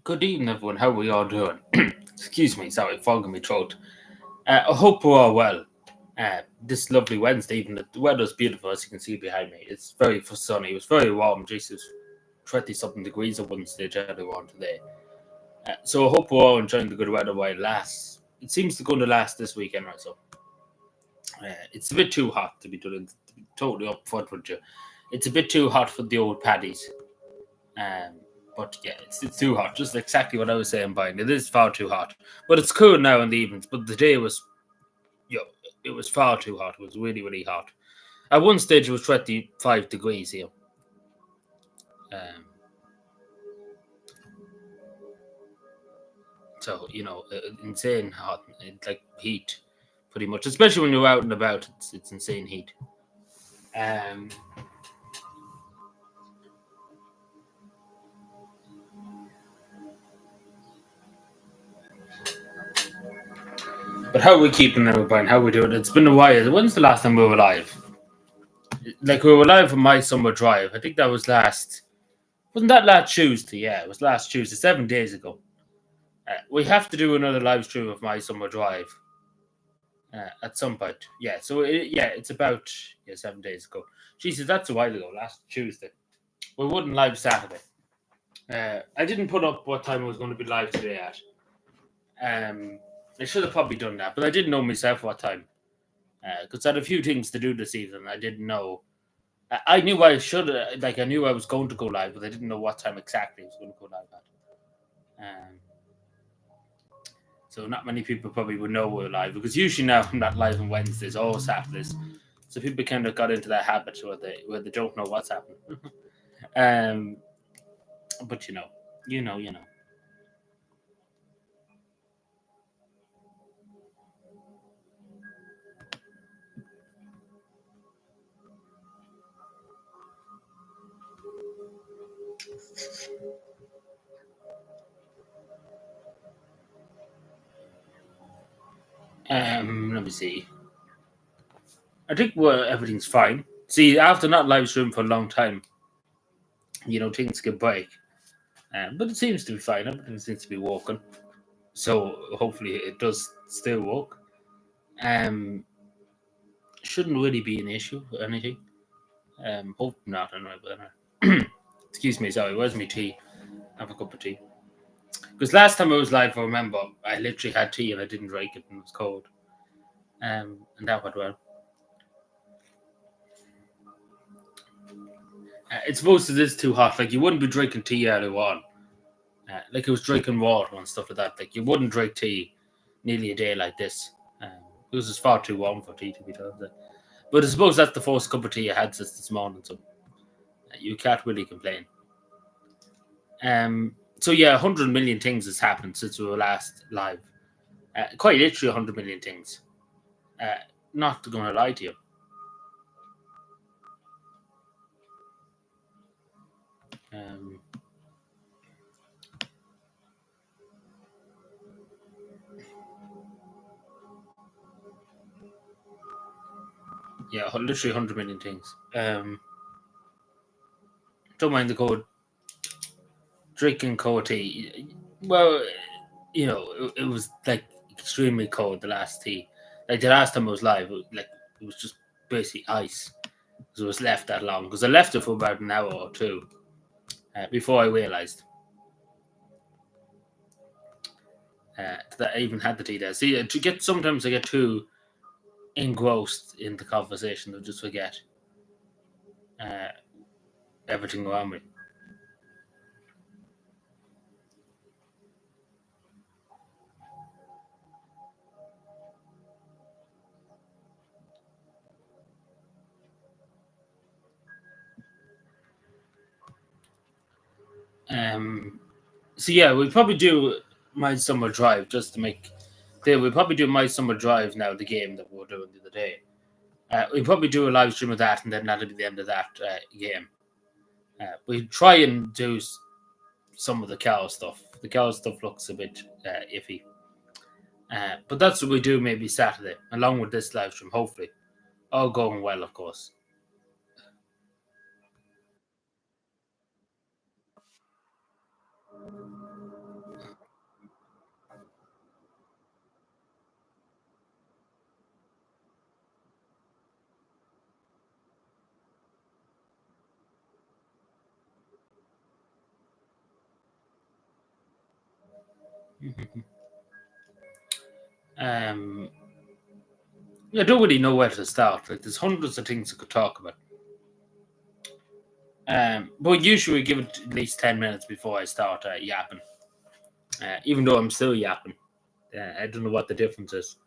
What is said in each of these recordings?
Good evening, everyone. How are we all doing? Excuse me, sorry, fog in my throat. I hope we're all well. This lovely Wednesday evening, the weather's beautiful as you can see behind me. It's very sunny. It was very warm. Jesus, 20 something degrees at one stage earlier on today. So I hope we're all enjoying the good weather while it lasts. It seems to go to last this weekend, right? So it's a bit too hot to be totally upfront with you. It's a bit too hot for the old paddies. Um, but yeah, it's too hot. Just exactly what I was saying, Brian. It is far too hot. But it's cool now in the evenings. But the day was, yo, it was far too hot. It was really, really hot. At one stage, it was 25 degrees here. Um, so, insane hot, like heat, pretty much. Especially when you're out and about, it's insane heat. Um, but how are we keeping it, Brian? How are we doing? It's been a while. When's the last time we were live? Like, we were live on my summer drive. I think that was last. Wasn't that last Tuesday? Yeah, it was last Tuesday, 7 days ago. We have to do another live stream of my summer drive at some point. Yeah, so it's about 7 days ago. Jesus, that's a while ago. Last Tuesday, we wouldn't live Saturday. I didn't put up what time I was going to be live today at. I should have probably done that, but I didn't know myself what time because I had a few things to do this evening. I didn't know. I knew I should like I knew I was going to go live, but I didn't know what time exactly I was going to go live at. So not many people probably would know we're live because usually now I'm not live on Wednesdays or Saturdays. So people kind of got into that habit where they don't know what's happening. um, but you know. Let me see. I think everything's fine. See, after not live streaming for a long time, things can break. But it seems to be fine. Everything seems to be working. So hopefully it does still work. Um, shouldn't really be an issue or anything. Hope not anyway. But excuse me, sorry. Where's my tea? Have a cup of tea. Because last time I was live, I remember I literally had tea and I didn't drink it and it was cold. And that went well. It's supposed to this too hot. Like you wouldn't be drinking tea earlier on. Like it was drinking water and stuff like that. Like you wouldn't drink tea nearly a day like this. It was just far too warm for tea to be done. But I suppose that's the first cup of tea I had since this morning, so you can't really complain. So yeah, 100 million things has happened since we were last live. Quite literally 100 million things. Uh, not gonna lie to you. Um, yeah, literally 100 million things. Don't mind the code. Drinking cold tea. Well, it was like extremely cold. The last tea, like the last time I was live, it was just basically ice. Because it was left that long. Because I left it for about an hour or two before I realised that I even had the tea there. See, sometimes I get too engrossed in the conversation to just forget uh, everything around me. Um, so yeah, we'll probably do my summer drive just to make. We'll probably do my summer drive now. The game that we were doing the other day. We'll probably do a live stream of that, and then that'll be the end of that game. We try and do some of the cow stuff. The cow stuff looks a bit iffy. But that's what we do maybe Saturday, along with this live stream, hopefully. All going well, of course. um, I don't really know where to start. Like, there's hundreds of things I could talk about. But usually give it at least 10 minutes before I start yapping. Even though I'm still yapping, I don't know what the difference is.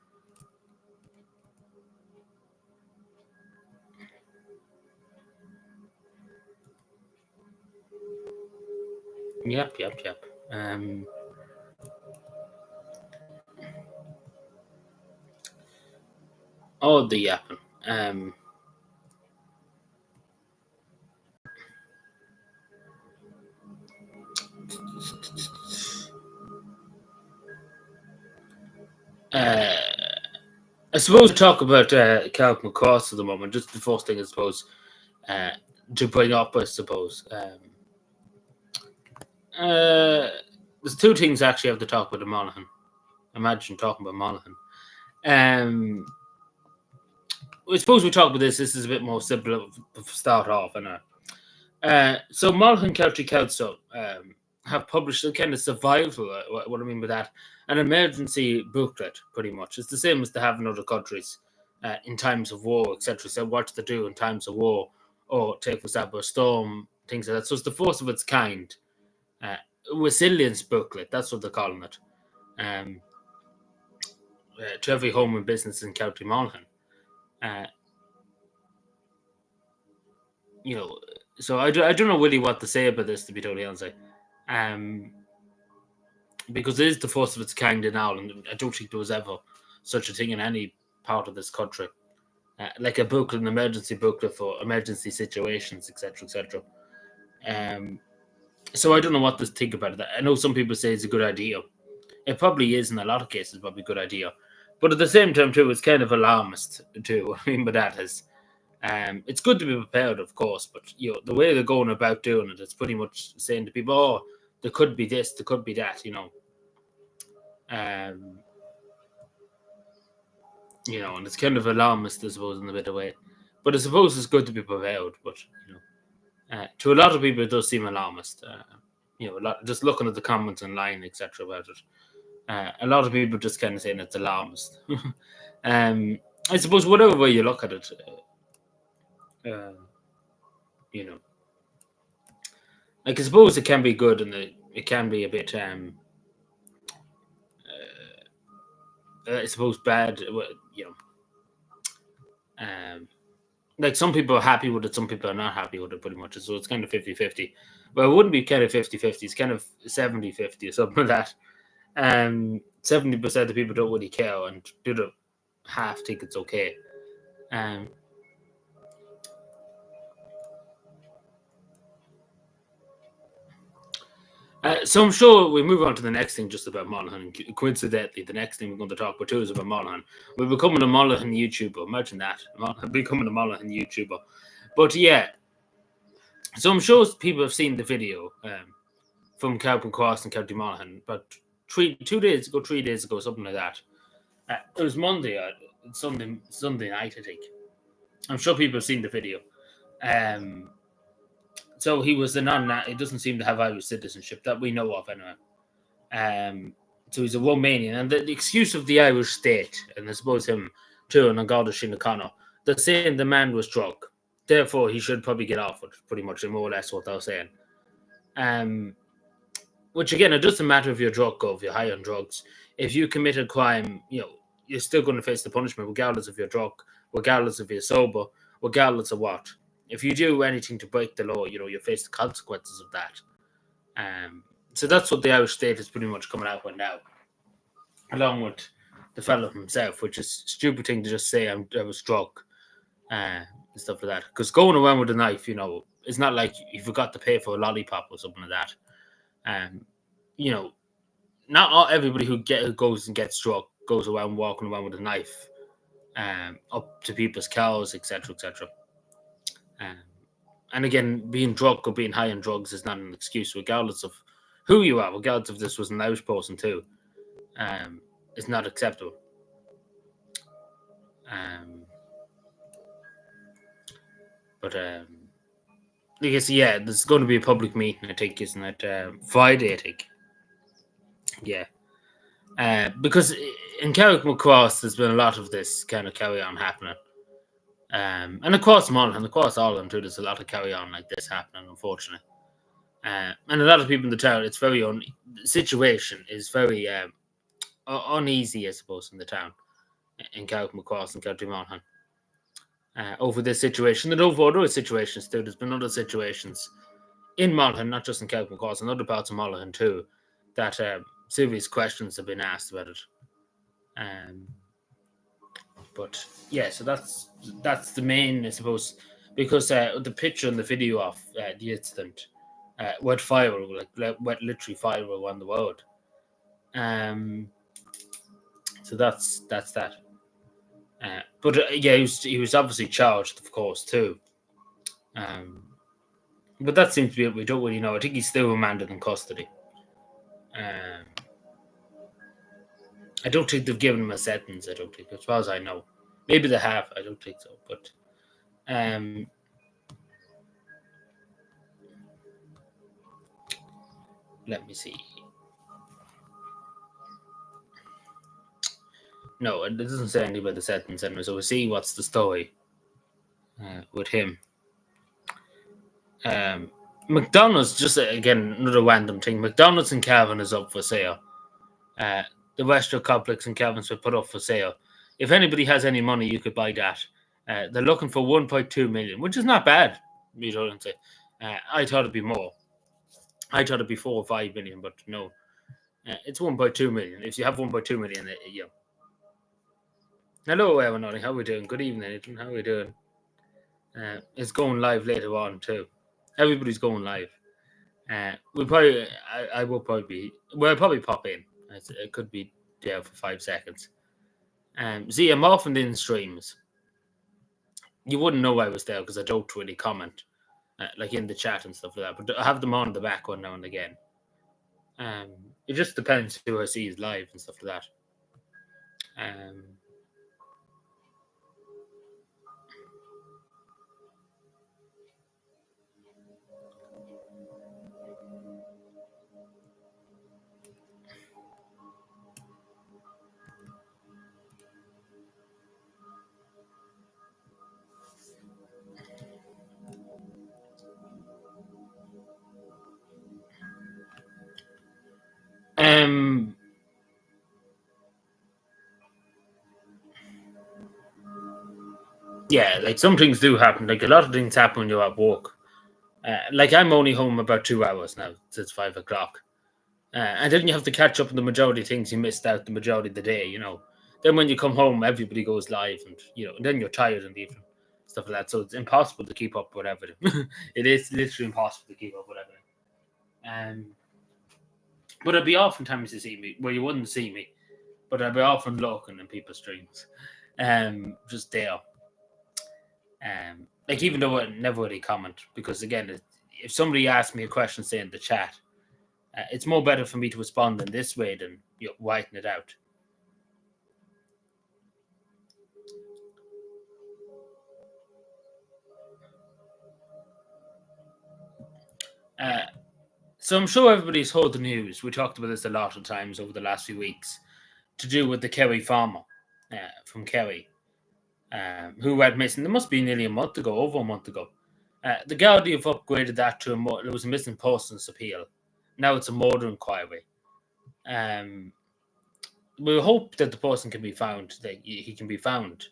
Yep. All the yapping. Uh, I suppose we talk about Calvin Cross at the moment. Just the first thing, I suppose, uh, to bring up, I suppose. There's two things actually I have to talk about the Monaghan. Imagine talking about Monaghan. Um, I suppose we talk about this. This is a bit more simple to start off, and so Monaghan County Council have published a kind of survival. What I mean by that, an emergency booklet, pretty much. It's the same as they have in other countries in times of war, etc. So what to do in times of war, or take for example a storm, things like that. So it's the first of its kind uh, resilience booklet. That's what they're calling it. Um, to every home and business in County Monaghan. Uh, you know, so I don't know really what to say about this, to be totally honest. Um, because it is the first of its kind in Ireland. I don't think there was ever such a thing in any part of this country. Like a booklet, an emergency booklet for emergency situations, etc., etc. Um, so I don't know what to think about that. I know some people say it's a good idea. It probably is in a lot of cases, probably a good idea. But at the same time, too, it's kind of alarmist too. What I mean by that is, it's good to be prepared, of course, but the way they're going about doing it, it's pretty much saying to people, "Oh, there could be this, there could be that," um, and it's kind of alarmist, I suppose, in a bit of way. But I suppose it's good to be prepared. But to a lot of people, it does seem alarmist. A lot just looking at the comments online, etc. about it. A lot of people just kind of saying it's alarmist. I suppose whatever way you look at it, uh, you know, like I suppose it can be good and it can be a bit, I suppose, bad. Um, like some people are happy with it, some people are not happy with it, pretty much. So it's kind of 50-50. Well, it wouldn't be kind of 50-50. It's kind of 70-50 or something like that. 70% of people don't really care and do the half think it's okay. Um, so I'm sure we move on to the next thing just about Monaghan. Coincidentally, the next thing we're going to talk about too is about Monaghan. We're becoming a Monaghan YouTuber. Imagine that. Becoming a Monaghan YouTuber. But yeah, so I'm sure people have seen the video from Calvin Cross and County Monaghan, but 3 days ago, something like that. It was Monday, Sunday night, I think. I'm sure people have seen the video. Um, so he was a non. It doesn't seem to have Irish citizenship that we know of, anyway. Um, so he's a Romanian, and the excuse of the Irish state, and I suppose him too, and Garda Síochána, they're saying the man was drunk, therefore he should probably get off it. Pretty much, more or less, what they're saying. Um, which again, it doesn't matter if you're drunk or if you're high on drugs. If you commit a crime, you're still going to face the punishment, regardless if you're drunk, regardless if you're sober, regardless of what. If you do anything to break the law, you face the consequences of that. So that's what the Irish state is pretty much coming out with now, along with the fellow himself, which is a stupid thing to just say I was drunk and stuff like that. Because going around with a knife, it's not like you forgot to pay for a lollipop or something like that. Um, you know, not everybody who goes and gets drunk goes around walking around with a knife up to people's cars, etc., etc. Um, and again, being drunk or being high on drugs is not an excuse, regardless of who you are, regardless if this was an Irish person too. It's not acceptable. Um, but I guess there's going to be a public meeting. I think, isn't it? Friday, I think. Yeah. Because in Carrickmacross, there's been a lot of this kind of carry on happening. And across Monaghan, across Ireland too, there's a lot of carry on like this happening, unfortunately. And a lot of people in the town, it's very the situation is very uneasy, I suppose, in the town, in Carrickmacross and County Monaghan, over this situation and over other situations too. There's been other situations in Monaghan, not just in Carrickmacross, and other parts of Monaghan too, that serious questions have been asked about it. Um, but yeah, so that's the main, I suppose, because the picture and the video of the incident went viral, went literally viral around the world. Um, so that's that. But yeah, he was obviously charged, of course, too. Um, but that seems to be it. We don't really know. I think he's still remanded in custody. Um, I don't think they've given him a sentence. I don't think, as far as I know. Maybe they have. I don't think so. But um, let me see. No, it doesn't say anything about the sentence anyway. So we'll see what's the story with him. McDonald's, just again another random thing. McDonald's in Cavan is up for sale. Uh, the restaurant complex in Cavan's been put up for sale. If anybody has any money, you could buy that. They're looking for 1.2 million, which is not bad. You don't say. I thought it'd be more. I thought it'd be 4 or 5 million, but no, it's 1.2 million. If you have 1.2 million, yeah. Hello, everyone. How are we doing? Good evening, Ethan. How are we doing? It's going live later on too. Everybody's going live. We'll probably, I will probably be. Well, I'll probably pop in. It could be there for 5 seconds. See, I'm often in streams. You wouldn't know I was there because I don't really comment, like in the chat and stuff like that. But I have them on the background now and again. It just depends who I see is live and stuff like that. Yeah, like some things do happen. Like a lot of things happen when you're at work. Like I'm only home about 2 hours now since 5 o'clock, and then you have to catch up on the majority of things you missed out the majority of the day. Then when you come home, everybody goes live, and and then you're tired and even stuff like that. So it's impossible to keep up with everything. It is literally impossible to keep up with everything. But I'd be oftentimes to see me where you wouldn't see me, but I'd be often looking in people's streams, just there. Like even though I never really comment, because again, if somebody asks me a question, say in the chat, it's more better for me to respond in this way than writing it out. So I'm sure everybody's heard the news. We talked about this a lot of times over the last few weeks, to do with the Kerry farmer from Kerry, who went missing. There must be nearly a month ago, over a month ago. The Gardaí have upgraded that to it was a missing persons appeal. Now it's a murder inquiry. We hope that the person can be found, that he can be found.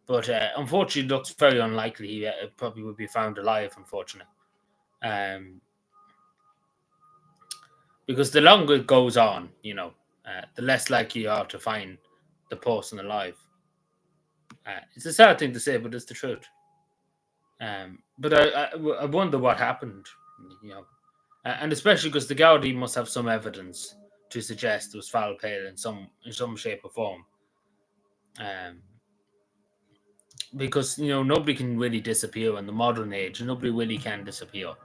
But unfortunately, it looks very unlikely he probably would be found alive, unfortunately. Because the longer it goes on, the less likely you are to find the person alive. It's a sad thing to say, but it's the truth. But I wonder what happened, and especially because the Gardaí must have some evidence to suggest there was foul play in some shape or form. Because nobody can really disappear in the modern age. Nobody really can disappear.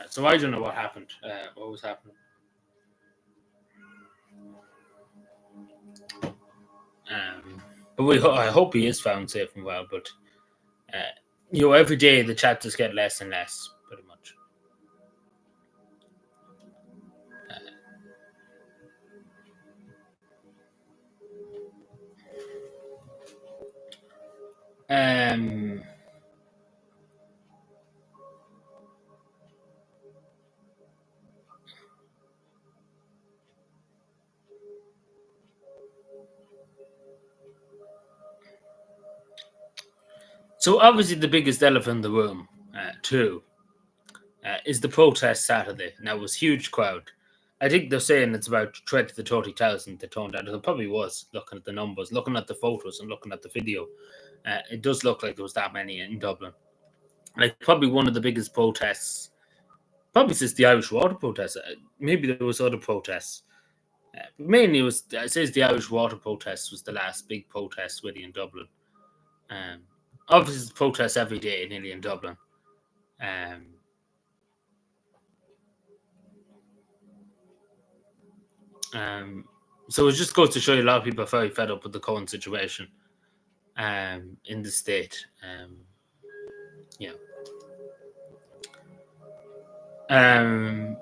So I don't know what happened. What was happening? But I hope he is found safe and well. But every day the chat just get less and less, pretty much. Um, so obviously the biggest elephant in the room, too, is the protest Saturday. Now it was a huge crowd. I think they're saying it's about 20 to 30,000 that turned out. It probably was, looking at the numbers, looking at the photos, and looking at the video. It does look like there was that many in Dublin. Like probably one of the biggest protests, probably since the Irish water protest. Maybe there was other protests. But mainly, it says the Irish water protest was the last big protest really in Dublin. Um, Obviously, there's protests every day nearly in Dublin. Um, um, so it just goes to show you a lot of people are very fed up with the current situation in the state. Yeah. Um,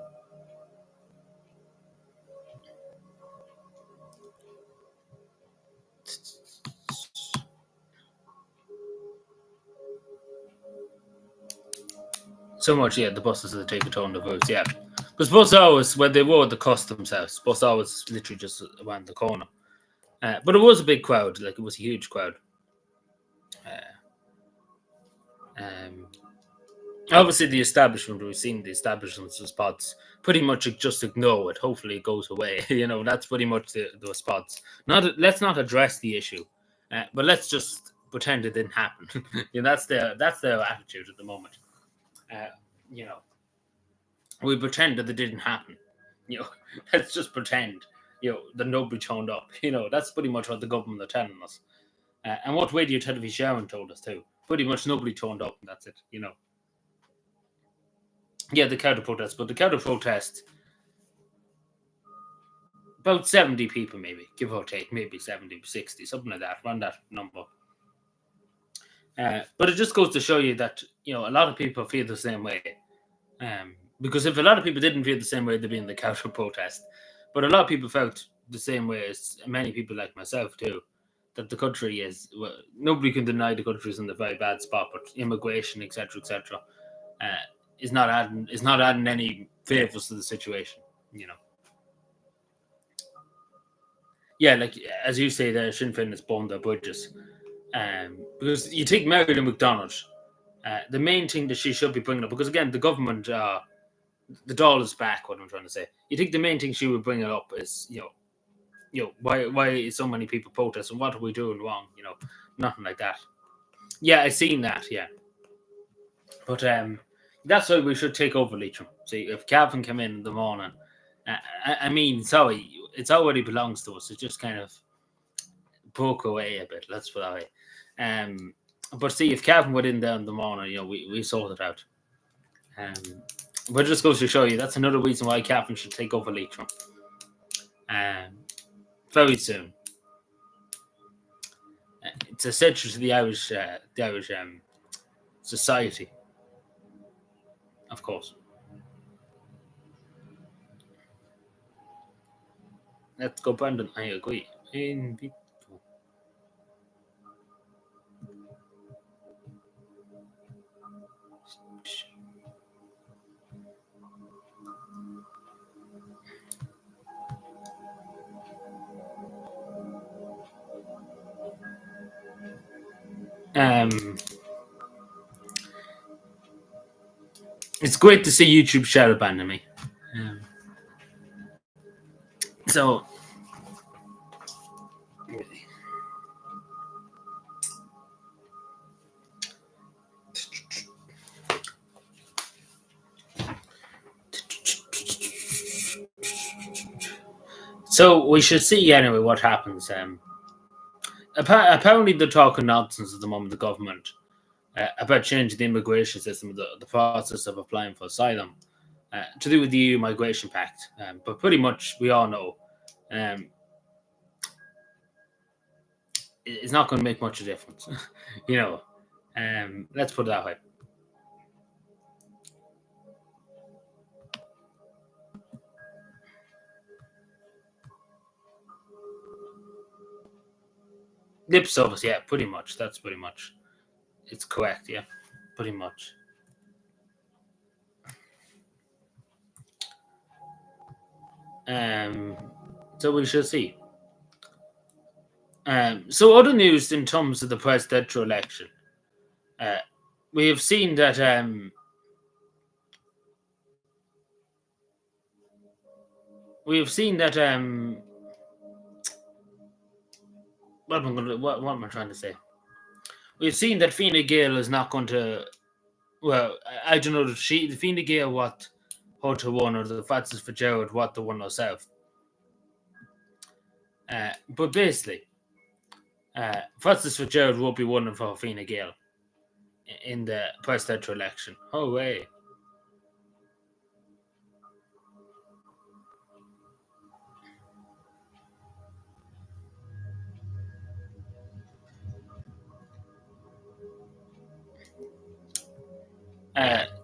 so much, yeah. The buses that take a turn the roads, yeah. Because bus hours, when they were at the customs house, bus hours literally just around the corner. But it was a big crowd, like it was a huge crowd. Um, Obviously, the establishment, we've seen the establishment's response pretty much just ignore it. Hopefully, it goes away. That's pretty much the response. Let's not address the issue, but let's just pretend it didn't happen. That's their attitude at the moment. Uh, you know, we pretend that it didn't happen. You know, let's just pretend. That nobody turned up. That's pretty much what the government are telling us. And what Radio Television Sharon told us too. Pretty much nobody turned up, and that's it. Yeah, the counter protest, but the counter protest, about 70 people, maybe, give or take, maybe 70, 60, something like that, around that number. But it just goes to show you that, a lot of people feel the same way. Because if a lot of people didn't feel the same way, they'd be in the counter protest. But a lot of people felt the same way as many people like myself, too, that the country is, well, nobody can deny the country is in a very bad spot, but immigration, etc., uh, is not adding any favors to the situation, you know. Yeah, like as you say, the Sinn Féin has burned their bridges. Because you take Mary McDonald, the main thing that she should be bringing up, because again, the government, the doll is back. What I'm trying to say, you think the main thing she would bring it up is, why is so many people protesting? What are we doing wrong? Nothing like that. Yeah, I seen that. Yeah, but that's why we should take over Leitrim. See, if Calvin came in the morning, I mean, sorry, it's already belongs to us. It just kind of broke away a bit. Let's put it that way. But see, if Calvin went in there in the morning, we sorted out. But it just goes to show you that's another reason why Calvin should take over Leitrim. Very soon. It's essential to the Irish society, of course. Let's go, Brandon. I agree. Um, it's great to see YouTube shadow banning me. Um, so, we should see anyway what happens. Apparently, they're talking nonsense at the moment. The government about changing the immigration system, the process of applying for asylum, to do with the EU Migration Pact. But pretty much, we all know um, it's not going to make much of a difference. you know, let's put it that way. Lip service, yeah, pretty much. That's pretty much. it's correct. Yeah, pretty much. Um, so we shall see. So other news in terms of the presidential election, uh, we have seen that we have seen that what am I trying to say? We've seen that Fine Gael is not going to. Well, I don't know. The Fine Gael what Hunter won or the Francis Fitzgerald what the won herself. But basically, Francis Fitzgerald will be winning for Fine Gael in the presidential election. Oh way!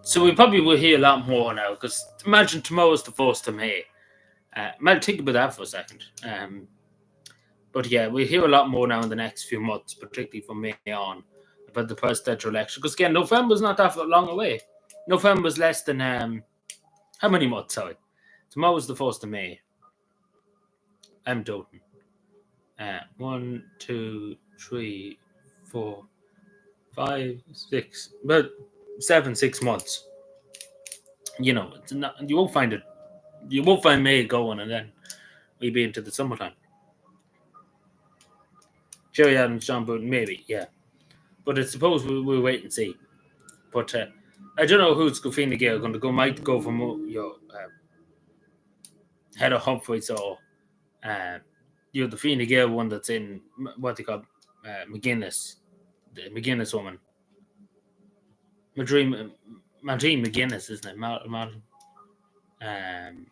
So we probably will hear a lot more now because imagine tomorrow's the 1st of May. Think about that for a second. But yeah, we'll hear a lot more now in the next few months, particularly from May on, about the presidential election. Because again, November's not that long away. November's less than how many months? Sorry, tomorrow's the 1st of May. I'm doting. One, two, three, four, five, six, about 6 months. You know, it's not, you won't find it. You won't find May going, and then we'll be into the summertime. Jerry Adams, John Booton, maybe, yeah. But I suppose we'll wait and see. But I don't know who's Fine Gael going to go. Might go from head of Humphreys or uh, the Fine Gael one that's in what they call McGuinness, the McGuinness woman, Madreen McGuinness, isn't it? Um,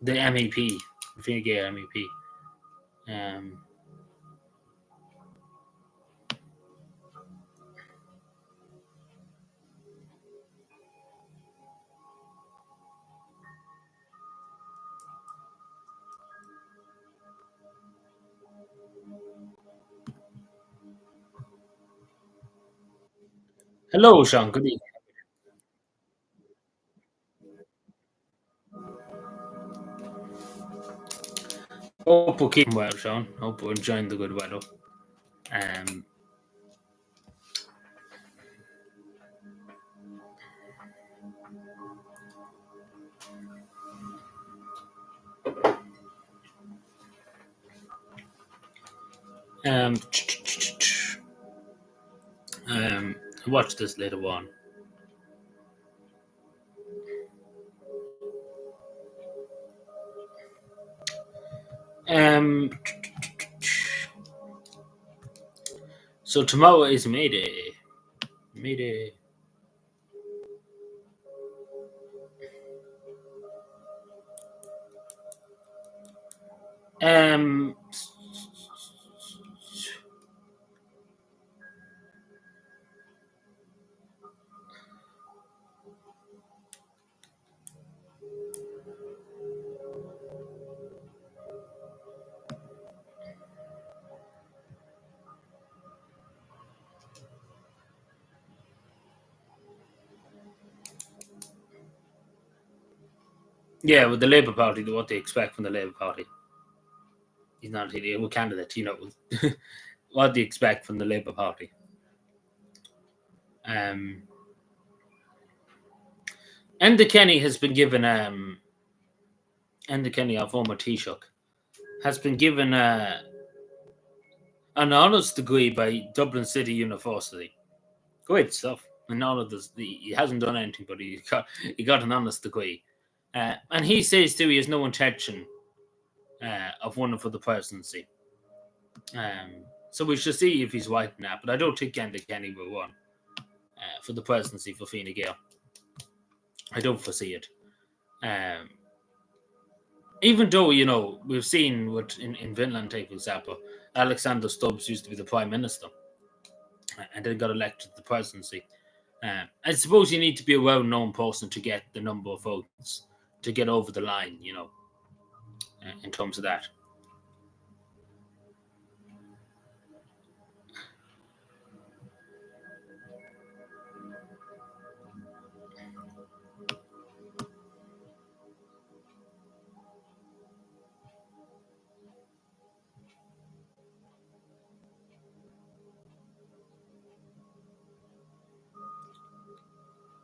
the MEP, Fine Gael MEP. Um, Hello, Sean. Good evening. Hope we're keeping well, Sean. Hope we're enjoying the good weather. Um, um, um, watch this later on. Um, so tomorrow is May Day. May Day. Um, yeah, with the Labour Party, what they expect from the Labour Party. He's not really a candidate, what do you expect from the Labour Party? Um, Enda Kenny has been given Enda Kenny, our former Taoiseach, has been given an honours degree by Dublin City University. Great stuff. And all of this, he hasn't done anything, but he got an honours degree. And he says too he has no intention of running for the presidency. So we shall see if he's right in that. But I don't think Enda Kenny will run for the presidency for Fine Gael. I don't foresee it. Even though, we've seen what in Finland, take for example, Alexander Stubbs used to be the prime minister and then got elected to the presidency. I suppose you need to be a well-known person to get the number of votes to get over the line, in terms of that.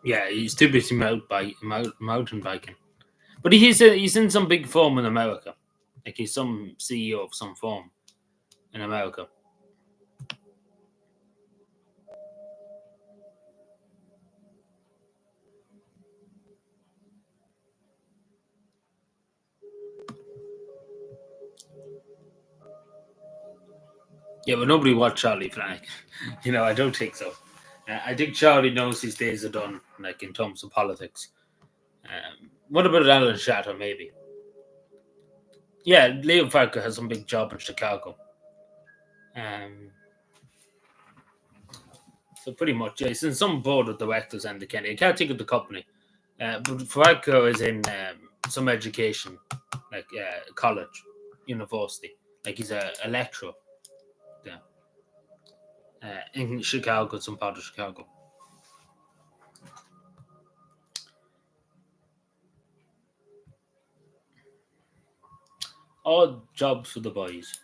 Yeah, he's too busy mountain biking. But he's in some big firm in America. Like he's some CEO of some firm in America. Yeah, but nobody watched Charlie Flanagan. I don't think so. I think Charlie knows his days are done, like in terms of politics. What about Alan Shatter, maybe? Yeah, Leo Falco has some big job in Chicago. Um, so pretty much, yeah, he's in some board of directors and the Kenny. I can't think of the company. But Falco is in some education, like college, university. Like he's a lecturer there in Chicago, some part of Chicago. All jobs for the boys.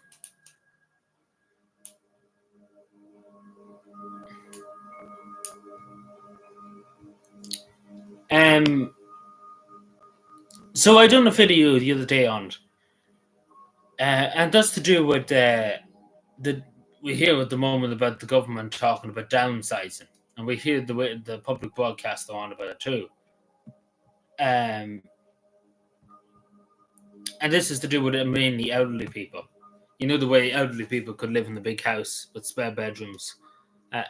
Um, so I done a video the other day on, and that's to do with the we hear at the moment about the government talking about downsizing, and we hear the public broadcaster on about it too. Um, and this is to do with mainly elderly people. You know the way elderly people could live in the big house with spare bedrooms.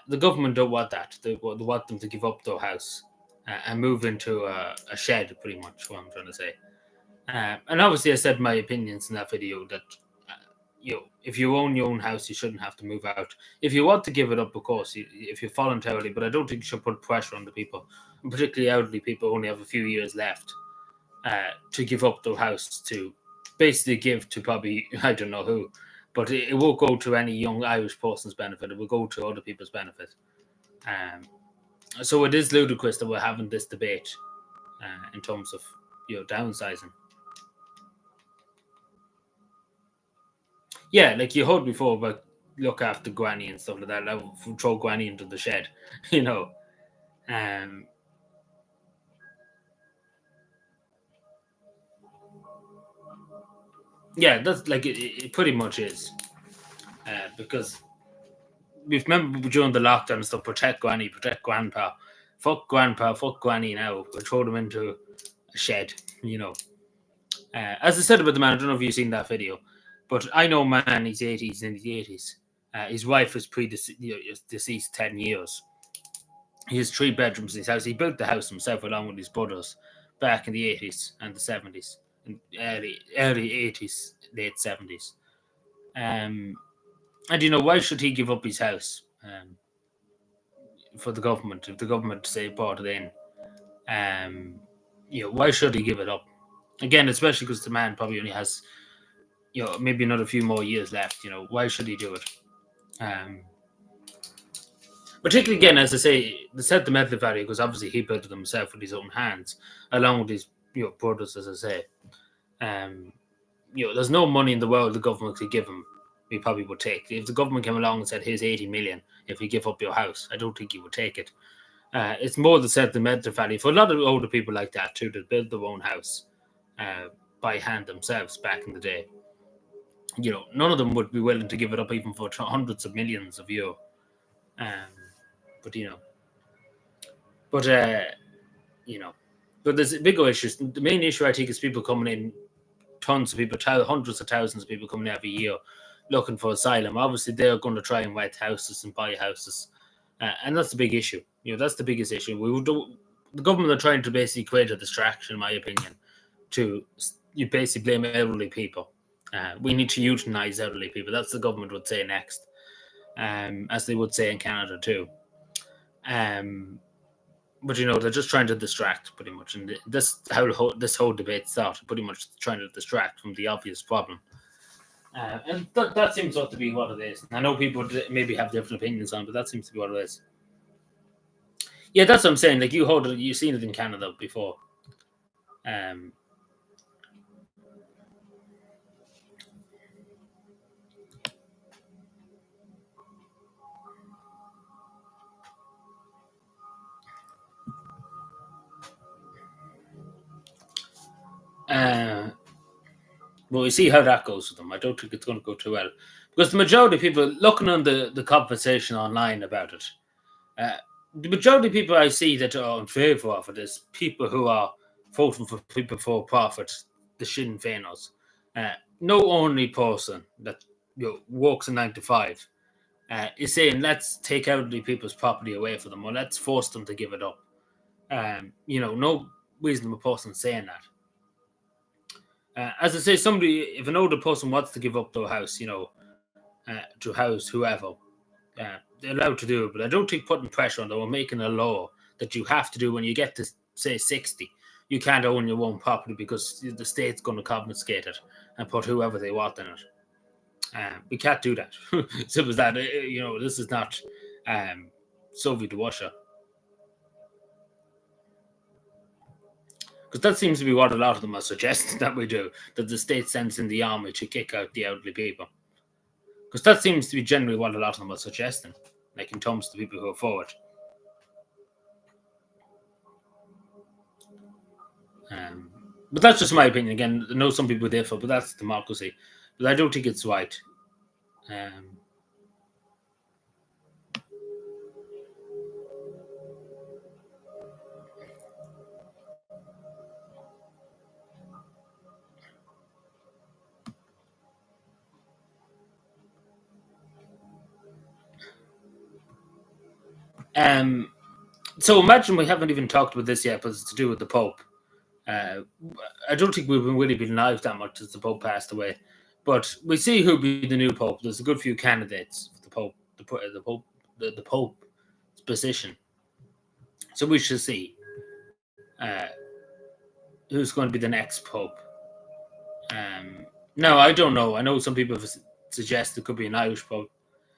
The government don't want that. They want them to give up their house and move into a shed. Pretty much what I'm trying to say. And obviously, I said my opinions in that video that if you own your own house, you shouldn't have to move out. If you want to give it up, of course, if you voluntarily, but I don't think you should put pressure on the people, and particularly elderly people, only have a few years left to give up their house to basically give to probably I don't know who, but it won't go to any young Irish person's benefit. It will go to other people's benefit. Um, so it is ludicrous that we're having this debate in terms of downsizing. Yeah, like you heard before about look after Granny and stuff like that. Like, throw Granny into the shed, you know. Um, yeah, that's like it pretty much is because we remember during the lockdown and stuff, protect Granny, protect Grandpa, fuck Grandpa, fuck Granny now. We throw them into a shed, you know. As I said about the man, I don't know if you've seen that video, but I know a man. He's 80s in his 80s. His wife was deceased 10 years. He has three bedrooms in his house. He built the house himself along with his brothers back in the 80s and the 70s, and early 80s, late 70s. Um, and why should he give up his house for the government if the government say bought it in? Um, why should he give it up? Again, especially because the man probably only has maybe another few more years left. Why should he do it? Um, Particularly again, as I say, the sentimental value because obviously he built it himself with his own hands, along with his brothers, as I say. Um, there's no money in the world the government could give him. We probably would take if the government came along and said, "Here's 80 million. If you give up your house," I don't think he would take it. It's more the sentimental value for a lot of older people like that too that build their own house uh, by hand themselves back in the day. None of them would be willing to give it up even for hundreds of millions of euro. Um, but but you know, but there's bigger issues. The main issue I think is people coming in, tons of people, hundreds of thousands of people coming every year looking for asylum. Obviously, they're going to try and rent houses and buy houses, and that's the big issue. That's the biggest issue. We would do, the government are trying to basically create a distraction, in my opinion, to you basically blame elderly people. We need to euthanize elderly people. That's the government would say next, as they would say in Canada too. Um, but they're just trying to distract pretty much, and this how this whole debate started, pretty much trying to distract from the obvious problem. And that seems to be what it is. I know people maybe have different opinions on, but that seems to be what it is. Yeah, that's what I'm saying. Like you've seen it in Canada before. Um, Uh, but we see how that goes with them. I don't think it's going to go too well because the majority of people looking on the conversation online about it, uh, the majority of people I see that are in favour of it is people who are voting for people for profit, the Sinn Féiners. Uh, no only person that works a 9 to 5 is saying let's take elderly people's property away from them or let's force them to give it up. No reasonable person saying that. As I say, somebody, if an older person wants to give up their house, to house whoever, they're allowed to do it. But I don't think putting pressure on them or making a law that you have to do when you get to, say, 60, you can't own your own property because the state's going to confiscate it and put whoever they want in it. We can't do that. Simple as that. This is not Soviet Russia. Because that seems to be what a lot of them are suggesting that we do, that the state sends in the army to kick out the elderly people. Because that seems to be generally what a lot of them are suggesting, like in terms of the people who are for it. But that's just my opinion. Again, I know some people differ, but that's democracy. But I don't think it's right. So imagine we haven't even talked about this yet, but it's to do with the Pope. I don't think we've really been live that much since the Pope passed away. But we see who'll be the new Pope. There's a good few candidates for the Pope, the Pope's position. So we shall see uh, who's going to be the next Pope. No, I don't know. I know some people have suggested it could be an Irish Pope.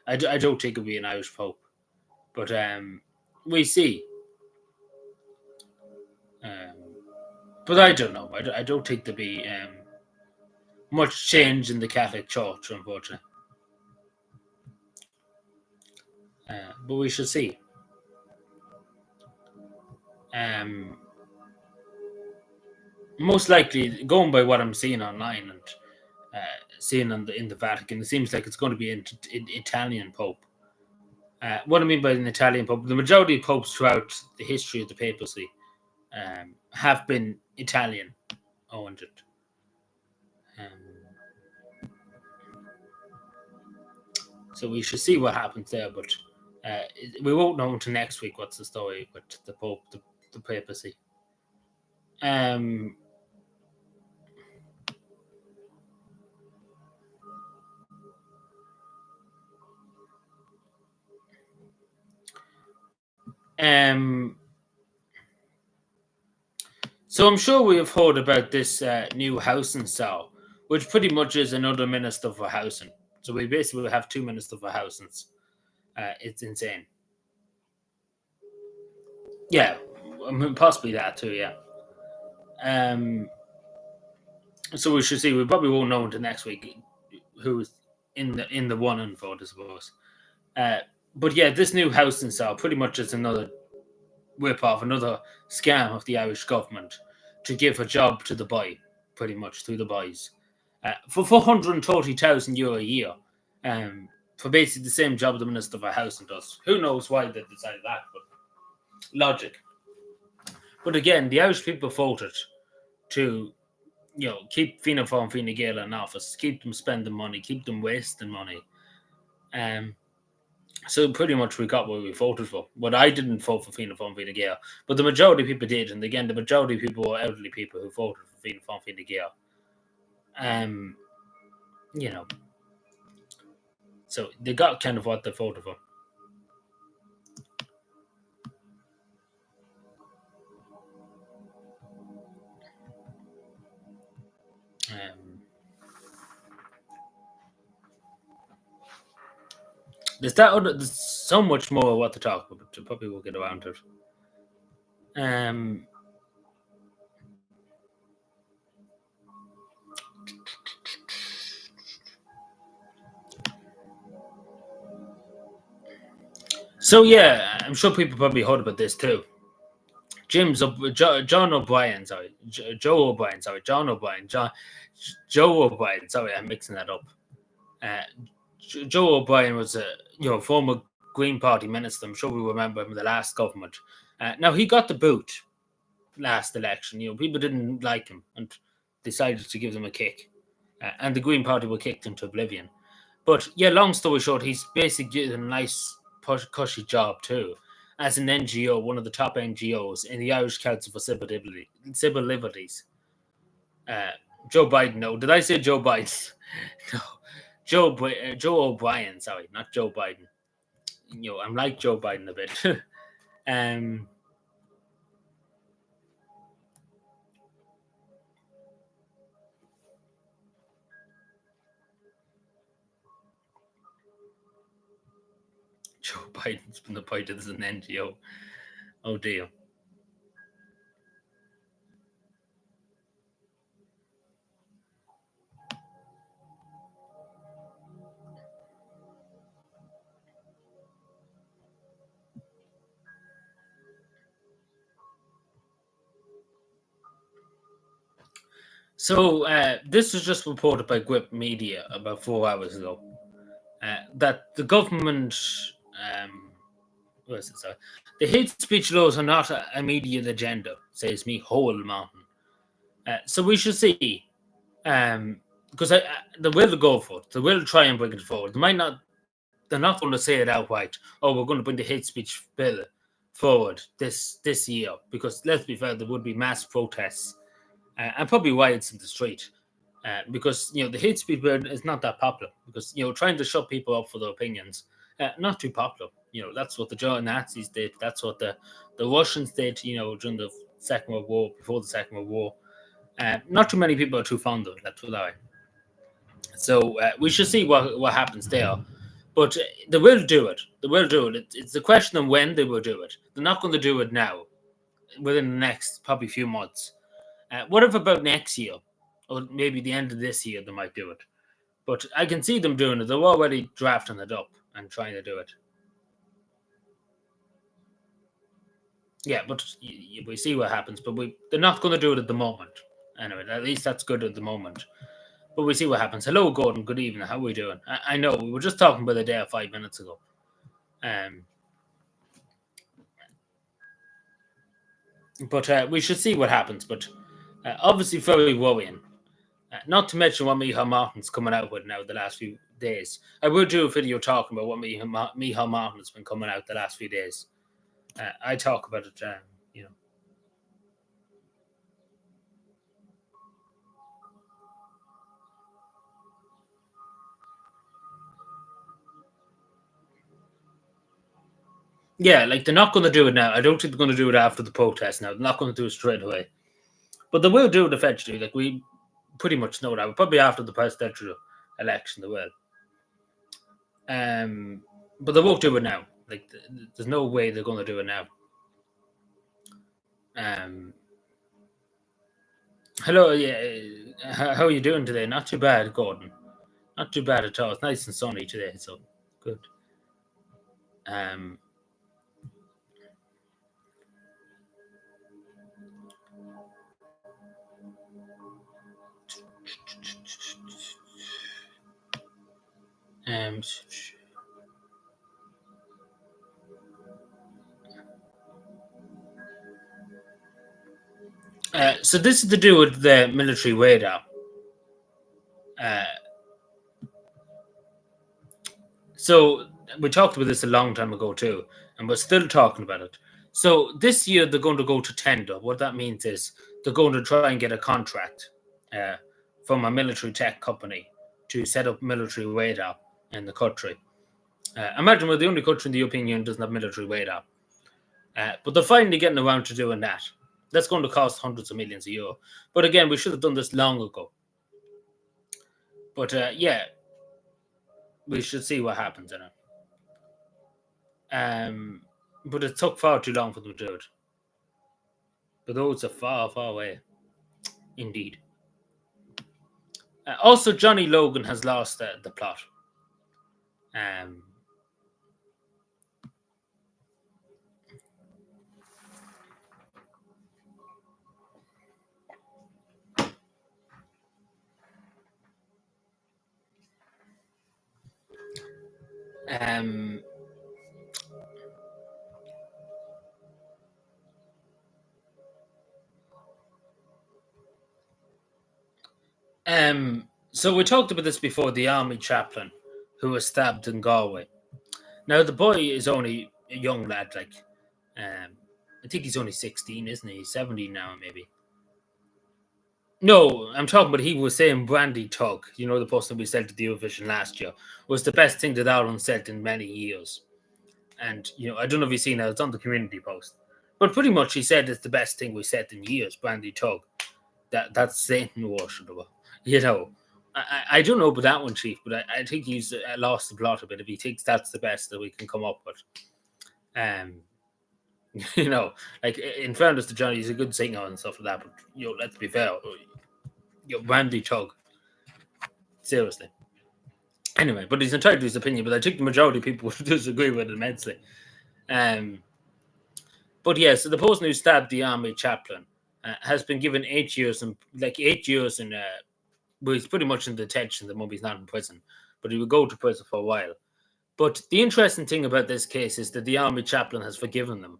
I don't think it'll be an Irish Pope. But we see. But I don't know. I don't think there'll be much change in the Catholic Church, unfortunately. But we shall see. Most likely, going by what I'm seeing online and seeing in the Vatican, it seems like it's going to be an Italian Pope. What I mean by an Italian Pope, the majority of popes throughout the history of the papacy have been Italian owned. So we should see what happens there, but we won't know until next week what's the story with the Pope, the papacy. So I'm sure we have heard about this new housing cell, which pretty much is another minister for housing. So we basically have two ministers for housing. It's insane. Yeah, I mean, possibly that too. Yeah. So we should see. We probably won't know until next week who's in the one and vote, I suppose. But yeah, this new housing cell pretty much is another whip off, another scam of the Irish government to give a job to the boy, pretty much through the boys, for €430,000 a year, for basically the same job the Minister for Housing does. Who knows why they decided that, but logic. But again, the Irish people voted to, keep Fianna Fáil and Fine Gael in office, keep them spending money, keep them wasting money. So pretty much we got what we voted for. But I didn't vote for Fianna Fáil and Fine Gael. But the majority of people did. And again, the majority of people were elderly people who voted for Fianna Fáil and Fine Gael. So they got kind of what they voted for. There's so much more what to talk about, but probably we'll get around to it. So yeah, I'm sure people probably heard about this too. John O'Brien, sorry, Joe O'Brien, sorry, John O'Brien, Joe O'Brien, sorry, I'm mixing that up. Uh, Joe O'Brien was a former Green Party minister. I'm sure we remember him in the last government. Now he got the boot last election. People didn't like him and decided to give them a kick, and the Green Party were kicked into oblivion. But yeah, long story short, he's basically getting a nice cushy job too, as an NGO, one of the top NGOs in the Irish Council for Civil Liberties. Uh, Joe Biden. No, did I say Joe Biden? No, Joe O'Brien. Sorry, not Joe Biden. I'm like Joe Biden a bit. um, Joe Biden's been appointed as an NGO. Oh dear. So this was just reported by Grip Media about 4 hours ago that the government, what is it? Sorry, the hate speech laws are not a immediate agenda, says me whole mountain. So we should see, because they will go for it. They will try and bring it forward. They might not. They're not going to say it outright. Oh, we're going to bring the hate speech bill forward this year, because let's be fair, there would be mass protests and probably riots in the street. Because the hate speech bill is not that popular, because trying to shut people up for their opinions, not too popular. That's what the German Nazis did. That's what the Russians did. During the Second World War, before the Second World War. Not too many people are too fond of it. Let's put it that way. So we should see what happens there. But they will do it. They will do it. It's a question of when they will do it. They're not going to do it now, within the next probably few months. What if about next year, or maybe the end of this year, they might do it. But I can see them doing it. They're already drafting it up and trying to do it. Yeah, but we see what happens. But they're not going to do it at the moment. Anyway, at least that's good at the moment. But we see what happens. Hello, Gordon. Good evening. How are we doing? I know we were just talking about the day 5 minutes ago. But we should see what happens. But obviously, very worrying. Not to mention what Michal Martin's coming out with now the last few days. I will do a video talking about what Michal Martin has been coming out the last few days. I talk about it, you know. Yeah, like they're not going to do it now. I don't think they're going to do it after the protest now. They're not going to do it straight away. But they will do it eventually. Like we pretty much know that. Probably after the presidential election, they will. But they won't do it now. Like there's no way they're going to do it now. Um, Hello, yeah. How are you doing today? Not too bad, Gordon. Not too bad at all. It's nice and sunny today, so good. Um, um, so this is to do with the military radar. Uh, so we talked about this a long time ago too, and we're still talking about it. So this year they're going to go to tender. What that means is they're going to try and get a contract uh, from a military tech company to set up military radar in the country. Imagine we're the only country in the European Union doesn't have military radar. But they're finally getting around to doing that. That's going to cost hundreds of millions a year. But again, we should have done this long ago. But yeah, we should see what happens in it. But it took far too long for them to do it. The roads are far, far away. Indeed. Also, Johnny Logan has lost the plot. Um, Um, so we talked about this before. The army chaplain who was stabbed in Galway. Now the boy is only a young lad. Like, I think he's only 16, isn't he? He's 17 now, maybe. No, I'm talking about he was saying Brandy Tug, the person we sent to the Eurovision last year, was the best thing that Ireland said in many years. And, I don't know if you've seen that, it's on the community post. But pretty much he said it's the best thing we said in years, Brandy Tug. That's Satan worshipable. I don't know about that one, Chief, but I think he's lost the plot a bit if he thinks that's the best that we can come up with. Um, like in fairness to Johnny, he's a good singer and stuff like that, but let's be fair. Randy Tug. Seriously. Anyway, but he's entitled to his opinion, but I think the majority of people would disagree with it immensely. But yeah, so the person who stabbed the army chaplain has been given 8 years and well, he's pretty much in detention. The moment he's not in prison, but he will go to prison for a while. But the interesting thing about this case is that the army chaplain has forgiven them,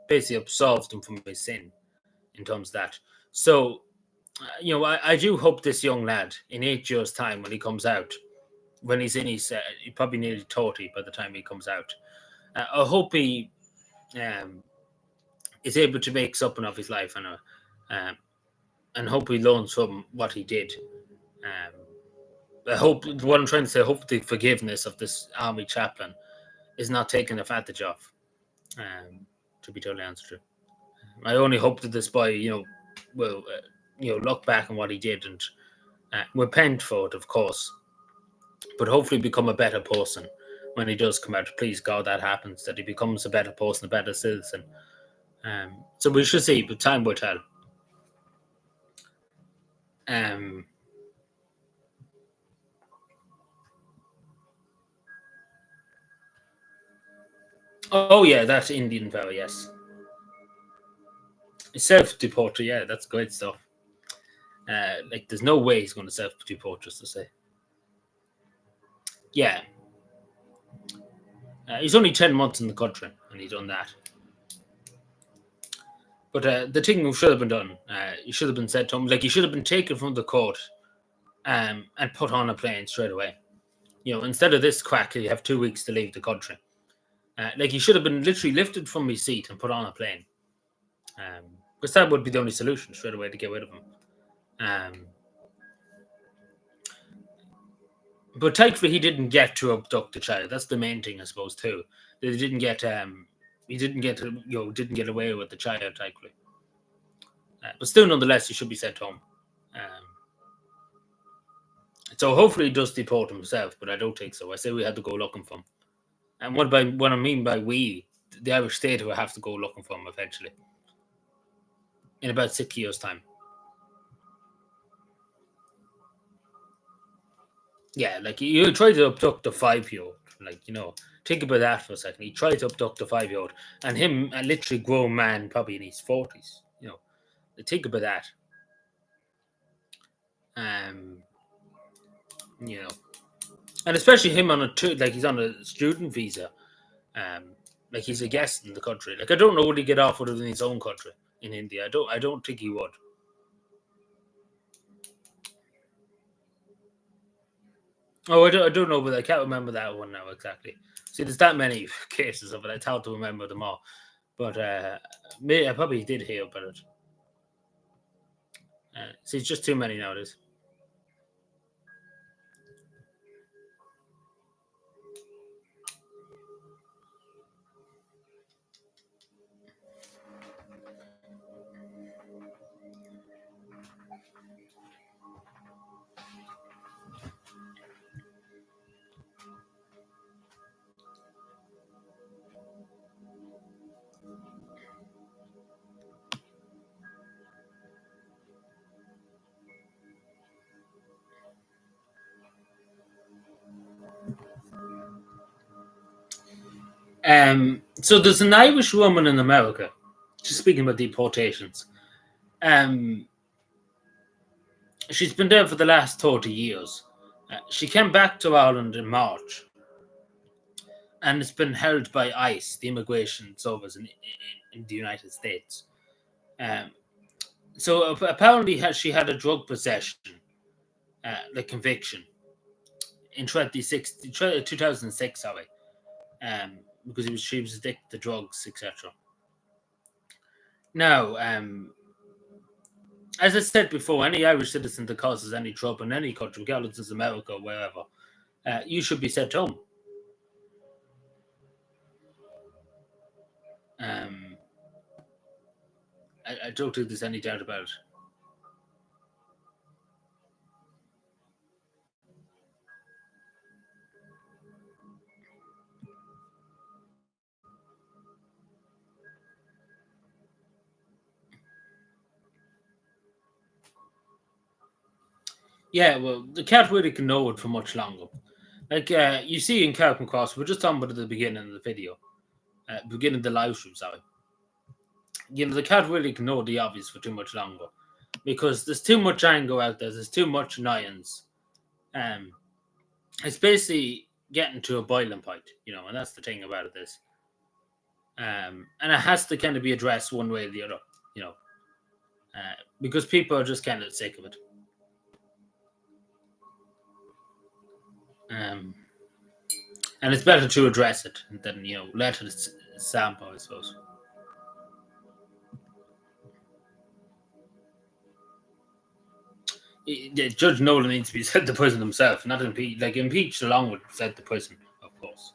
basically absolved him from his sin in terms of that. So, I do hope this young lad in 8 years' time, when he comes out, when he's in his, he probably nearly 30 by the time he comes out, I hope he is able to make something of his life and hope he learns from what he did. I hope what I'm trying to say. I hope the forgiveness of this army chaplain is not taken advantage of. To be totally honest with you, I only hope that this boy, will, look back on what he did and repent for it, of course, but hopefully become a better person when he does come out. Please God, that happens. That he becomes a better person, a better citizen. So we should see, but time will tell. Oh yeah, that's Indian fella, yes. Self-deporter, yeah, that's great stuff. Like, there's no way he's going to self-deport, just to say. Yeah. He's only 10 months in the country, and he's done that. But the thing should have been done, he should have been said to him, like, he should have been taken from the court and put on a plane straight away. Instead of this crack, you have 2 weeks to leave the country. Like, he should have been literally lifted from his seat and put on a plane. Because that would be the only solution straight away to get rid of him. But thankfully, he didn't get to abduct the child. That's the main thing, I suppose, too. That he didn't get, didn't get away with the child, thankfully. But still, nonetheless, he should be sent home. So hopefully, he does deport himself, but I don't think so. I say we had to go looking for him. And what I mean by we, the Irish state will have to go looking for him eventually. In about 6 years' time. Yeah, like, you try to abduct a 5-year-old. Like, think about that for a second. He tried to abduct a 5-year-old, and him, a literally grown man, probably in his 40s. Think about that. And especially him he's on a student visa. Like, he's a guest in the country. Like, I don't know, would he get off with it in his own country in India? I don't think he would. Oh, I don't know, but I can't remember that one now exactly. See, there's that many cases of it. It's hard to remember them all. But I probably did hear about it. See, it's just too many nowadays. So there's an Irish woman in America, just speaking about deportations. She's been there for the last 30 years. She came back to Ireland in March, and it's been held by ICE, the immigration service in the United States. Um, so apparently, she had a drug possession, the conviction in 2006, sorry, because she was addicted to drugs, etc. Now, as I said before, any Irish citizen that causes any trouble in any country, regardless of America or wherever, you should be sent home. Um, I don't think there's any doubt about it. Yeah, well, the cat really can know it for much longer. Like you see in Carlton Cross, we're just talking about it at the beginning of the video, beginning of the live stream, sorry. The cat really can know the obvious for too much longer because there's too much anger out there, there's too much annoyance. Um, it's basically getting to a boiling point, and that's the thing about it. And it has to kind of be addressed one way or the other, you know, because people are just kind of sick of it. Um, and it's better to address it than let it sample, I suppose. Judge Nolan needs to be sent to prison himself, not impeached. Like impeached along with sent to prison, of course.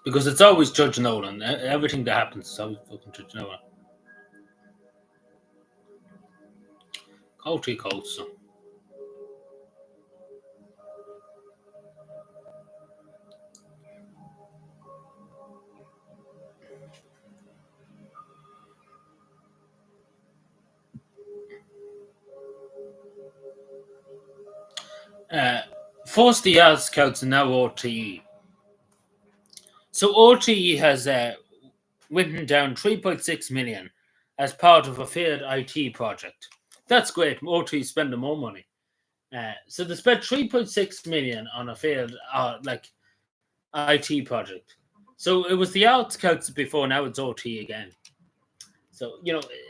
Because it's always Judge Nolan. Everything that happens is always fucking Judge Nolan. Culty Colts. Forced the Yard Scouts and now OTE. So OTE has written down 3.6 million as part of a failed IT project. That's great. OTE spending more money. So they spent 3.6 million on a failed IT project. So it was the Art Scouts before, now it's OT again. So,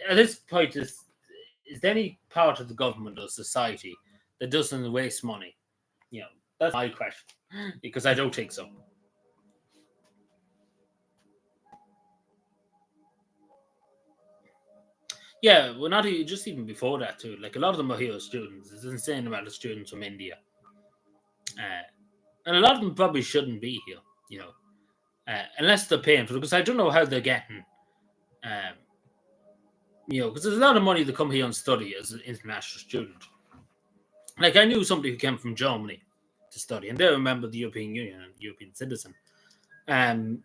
at this point, is there any part of the government or society that doesn't waste money? That's my question, because I don't think so. Yeah, well, not just even before that, too. Like, a lot of them are here students. It's an insane amount of students from India. And a lot of them probably shouldn't be here, unless they're paying for it, because I don't know how they're getting, because there's a lot of money to come here and study as an international student. Like, I knew somebody who came from Germany to study, and they're a member of the European Union and European citizen. And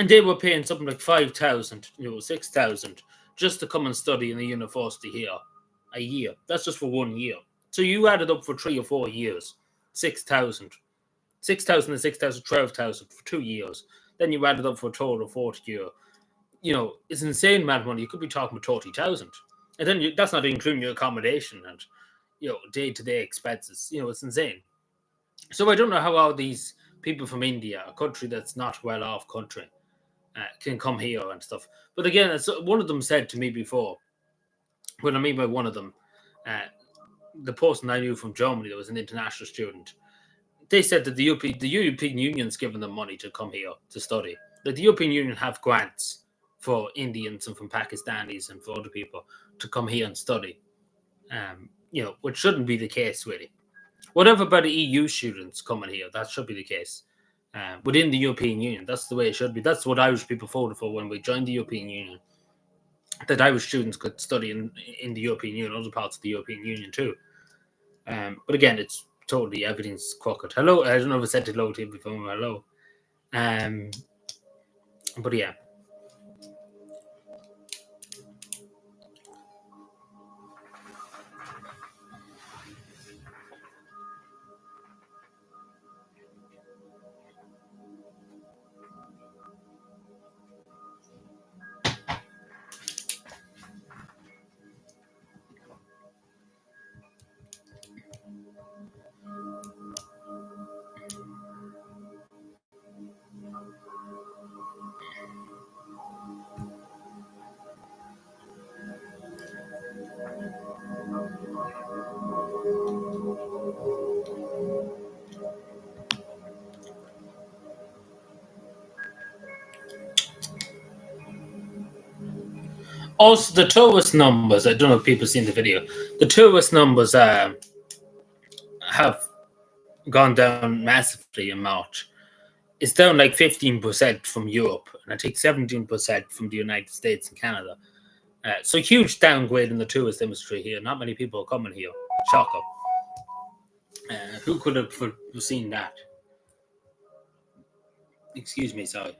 they were paying something like 5,000, 6,000 just to come and study in the university here a year. That's just for 1 year. So you add it up for 3 or 4 years, 6,000. 6,000 and 6,000, 12,000 for 2 years. Then you add it up for a total of 40 year. It's an insane amount of money. You could be talking about 30,000. And then that's not including your accommodation and, day-to-day expenses. It's insane. So I don't know how all these people from India, a country that's not well-off country, can come here and stuff. But again, one of them said to me before, what I mean by one of them, the person I knew from Germany that was an international student, they said that the European Union's given them money to come here to study. Like the European Union have grants for Indians and from Pakistanis and for other people to come here and study. Which shouldn't be the case, really. Whatever about the EU students coming here, that should be the case. Within the European Union, that's the way it should be. That's what Irish people voted for when we joined the European Union. That Irish students could study in the European Union, other parts of the European Union too. But again, it's totally everything's crooked. Hello, I don't know if I said hello to you before. Hello. But yeah. Also, the tourist numbers. I don't know if people seen the video. The tourist numbers have gone down massively in March. It's down like 15% from Europe, and I think 17% from the United States and Canada. So huge downgrade in the tourist industry here. Not many people are coming here. Shocker. Who could have foreseen that? Excuse me, sorry.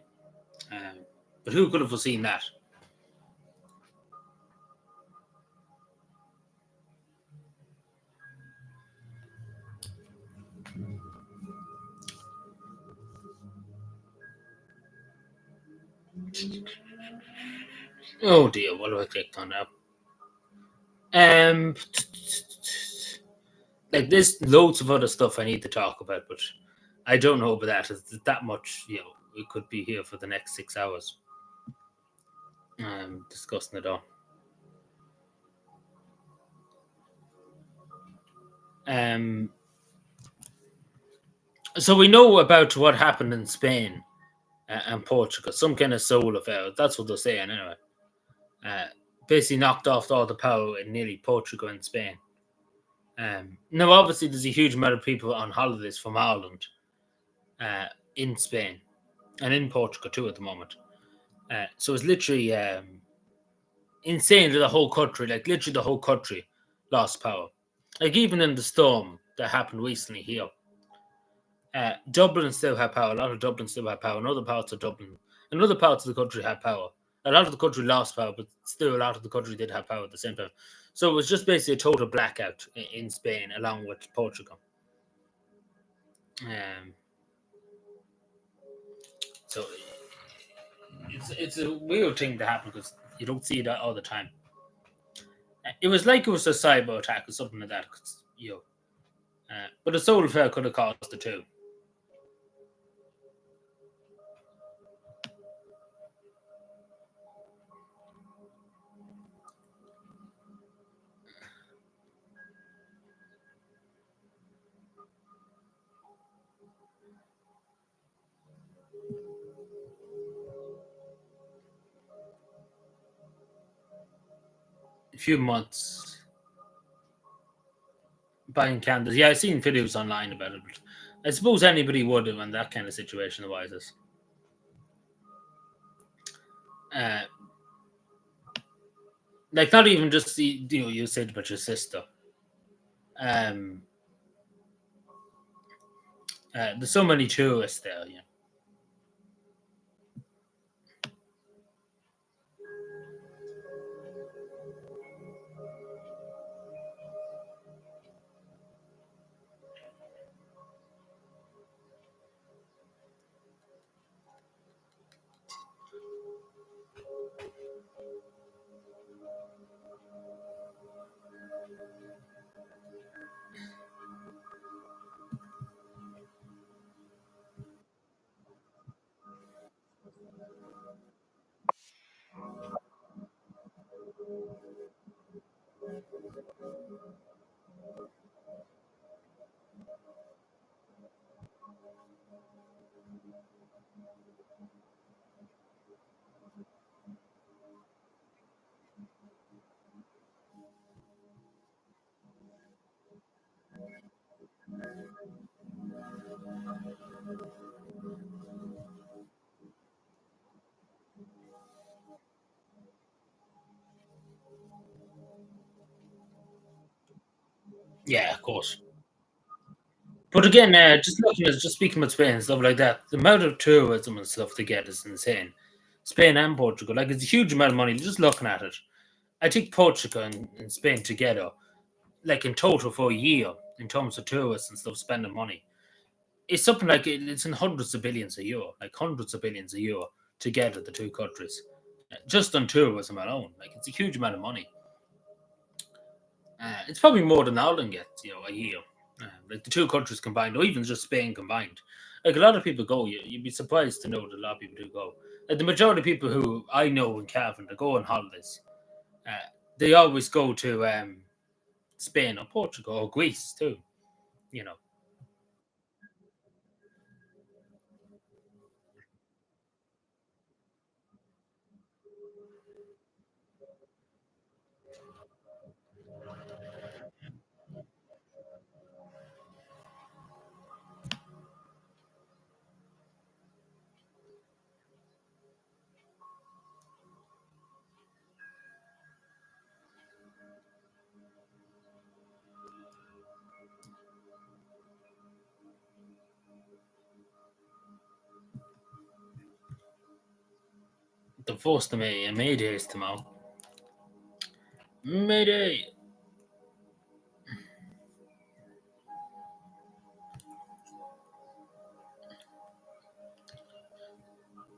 But who could have foreseen that? Oh dear, what do I click on now? Um, like there's loads of other stuff I need to talk about, but I don't know about that. It's that much, we could be here for the next 6 hours, discussing it all. Um, so we know about what happened in Spain and Portugal, some kind of soul affair. That's what they're saying anyway. Uh, Basically knocked off all the power in nearly Portugal and Spain. Now, obviously, there's a huge amount of people on holidays from Ireland in Spain and in Portugal too at the moment. So it's literally insane to the whole country. Like literally, the whole country lost power. Like even in the storm that happened recently here, Dublin still had power. A lot of Dublin still had power. And other parts of Dublin and other parts of the country had power. A lot of the country lost power, but still a lot of the country did have power at the same time. So it was just basically a total blackout in Spain, along with Portugal. Um, so it's a weird thing to happen because you don't see that all the time. It was like it was a cyber attack or something like that. But a solar affair could have caused it too. A few months buying candles. Yeah, I've seen videos online about it. But I suppose anybody would in that kind of situation arises. Uh, like not even just you said about your sister. Um, there's so many tourists there. Yeah, yeah, of course. But again, just speaking about Spain and stuff like that, the amount of tourism and stuff they get is insane. Spain and Portugal, like it's a huge amount of money. Just looking at it, I think Portugal and Spain together, like in total for a year, in terms of tourists and stuff spending money, it's something like it's in hundreds of billions a year, like hundreds of billions a year together, the two countries, just on tourism alone. Like it's a huge amount of money. It's probably more than Ireland gets, a year. Like the two countries combined, or even just Spain combined. Like a lot of people go, you'd be surprised to know that a lot of people do go. Like the majority of people who I know in Cavan, they go on holidays. Uh, they always go to Spain or Portugal or Greece too. You know, the first of May and May Day is tomorrow. Mayday.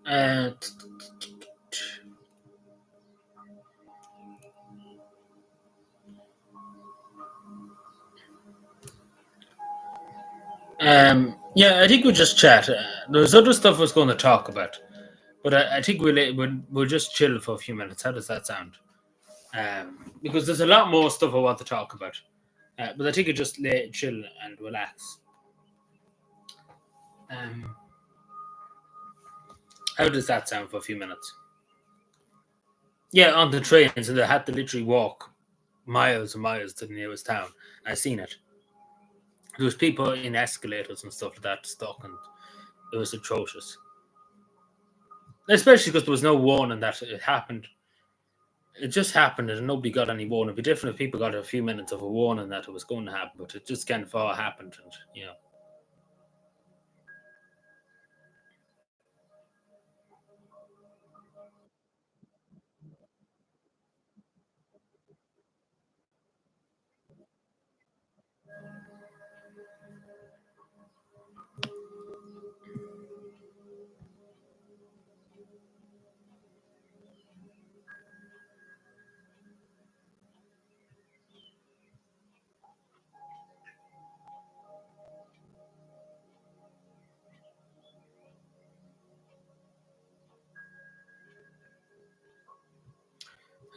Uh, yeah, I think we'll just chat. There's other stuff I was going to talk about, but I think we'll just chill for a few minutes. How does that sound? Because there's a lot more stuff I want to talk about, but I think it just chill and relax. Um, how does that sound for a few minutes? Yeah, on the trains, and they had to literally walk miles and miles to the nearest town. I seen it. There was people in escalators and stuff like that stuck, and it was atrocious. Especially because there was no warning that it happened. It just happened, and nobody got any warning. It'd be different if people got a few minutes of a warning that it was going to happen, but it just kind of all happened, and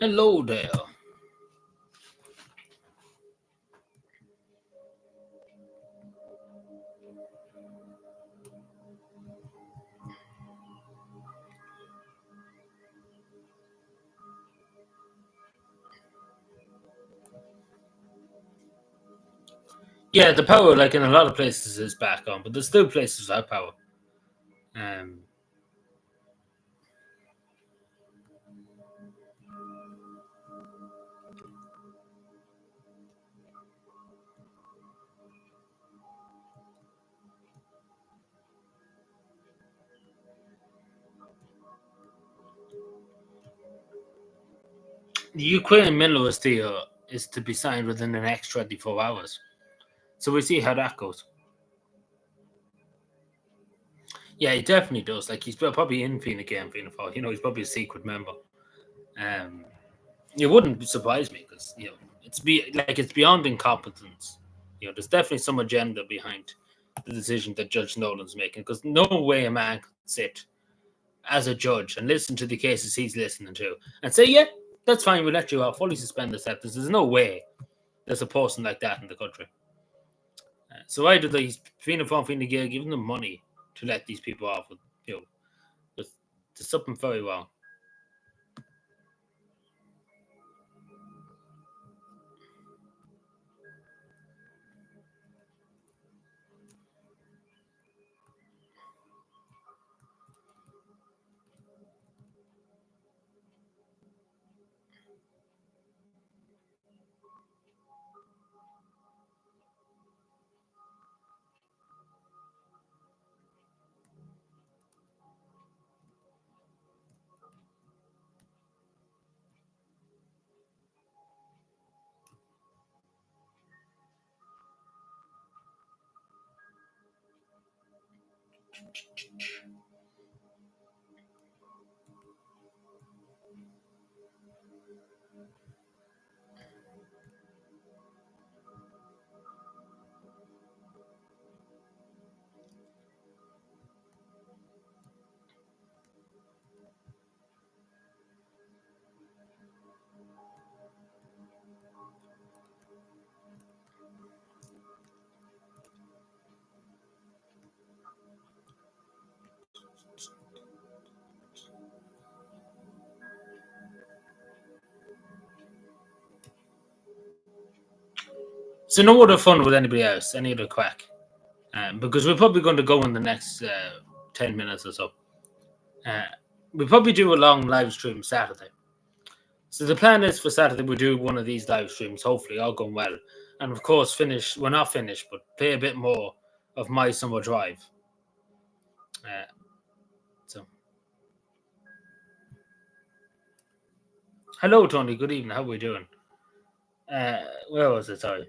hello there. Yeah, the power, like in a lot of places, is back on, but there's still places without power. Um, the Ukraine minerals deal is to be signed within the next 24 hours. So we'll see how that goes. Yeah, he definitely does. Like, he's probably in Phoenix and Phoenix. He's probably a secret member. Um, it wouldn't surprise me because, it's beyond incompetence. There's definitely some agenda behind the decision that Judge Nolan's making because no way a man could sit as a judge and listen to the cases he's listening to and say, yeah, that's fine, we'll let you out, fully suspend the sentence. There's no way there's a person like that in the country. So either he's Fianna Fáil, Fine Gael giving them money to let these people off, you know, there's, there's something very wrong. So no other fun with anybody else, any other crack, because we're probably going to go in the next 10 minutes or so. Uh, we probably do a long live stream Saturday. So the plan is for Saturday we do one of these live streams, hopefully all going well, and of course finish. We're not finished, but play a bit more of my summer drive. Uh, so hello Tony, good evening. How are we doing? Where was it? Sorry.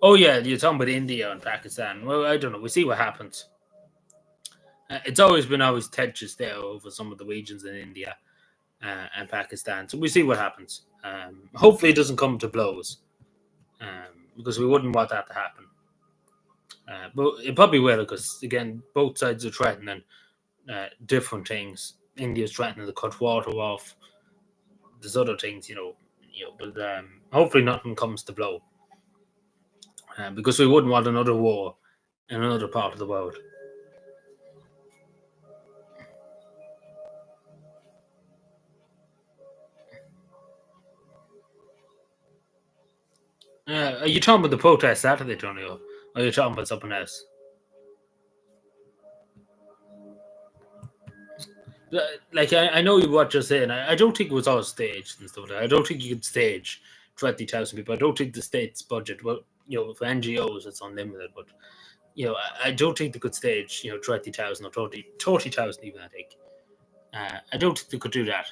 Oh yeah, you're talking about India and Pakistan. Well, I don't know. We see what happens. It's always tensions there over some of the regions in India and Pakistan. So we see what happens. Hopefully, it doesn't come to blows because we wouldn't want that to happen. But it probably will because again, both sides are threatening different things. India's threatening to cut water off. There's other things, But hopefully, nothing comes to blow because we wouldn't want another war in another part of the world. Are you talking about the protest Saturday, Tony, or are you talking about something else? Like I know what you're saying. I don't think it was all staged and stuff like that. I don't think you could stage 20,000 people. I don't think the state's budget, well, for NGOs it's unlimited, but I don't think they could stage 20,000 or 30,000 even. I think I don't think they could do that.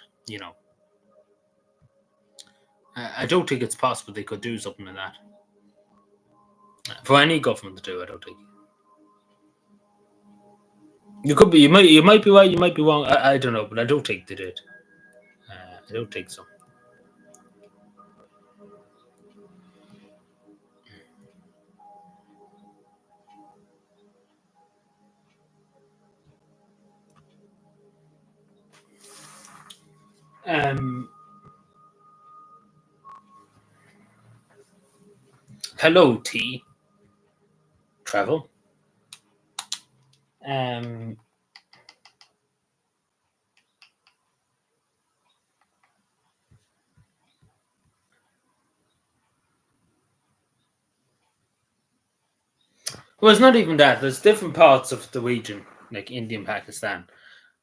I don't think it's possible they could do something like that for any government to do. I don't think. You could be. You might be right. You might be wrong. I don't know, but I don't think they did. I don't think so. Um, Hello, T. Travel. Um, well, it's not even that. There's different parts of the region, like India and Pakistan.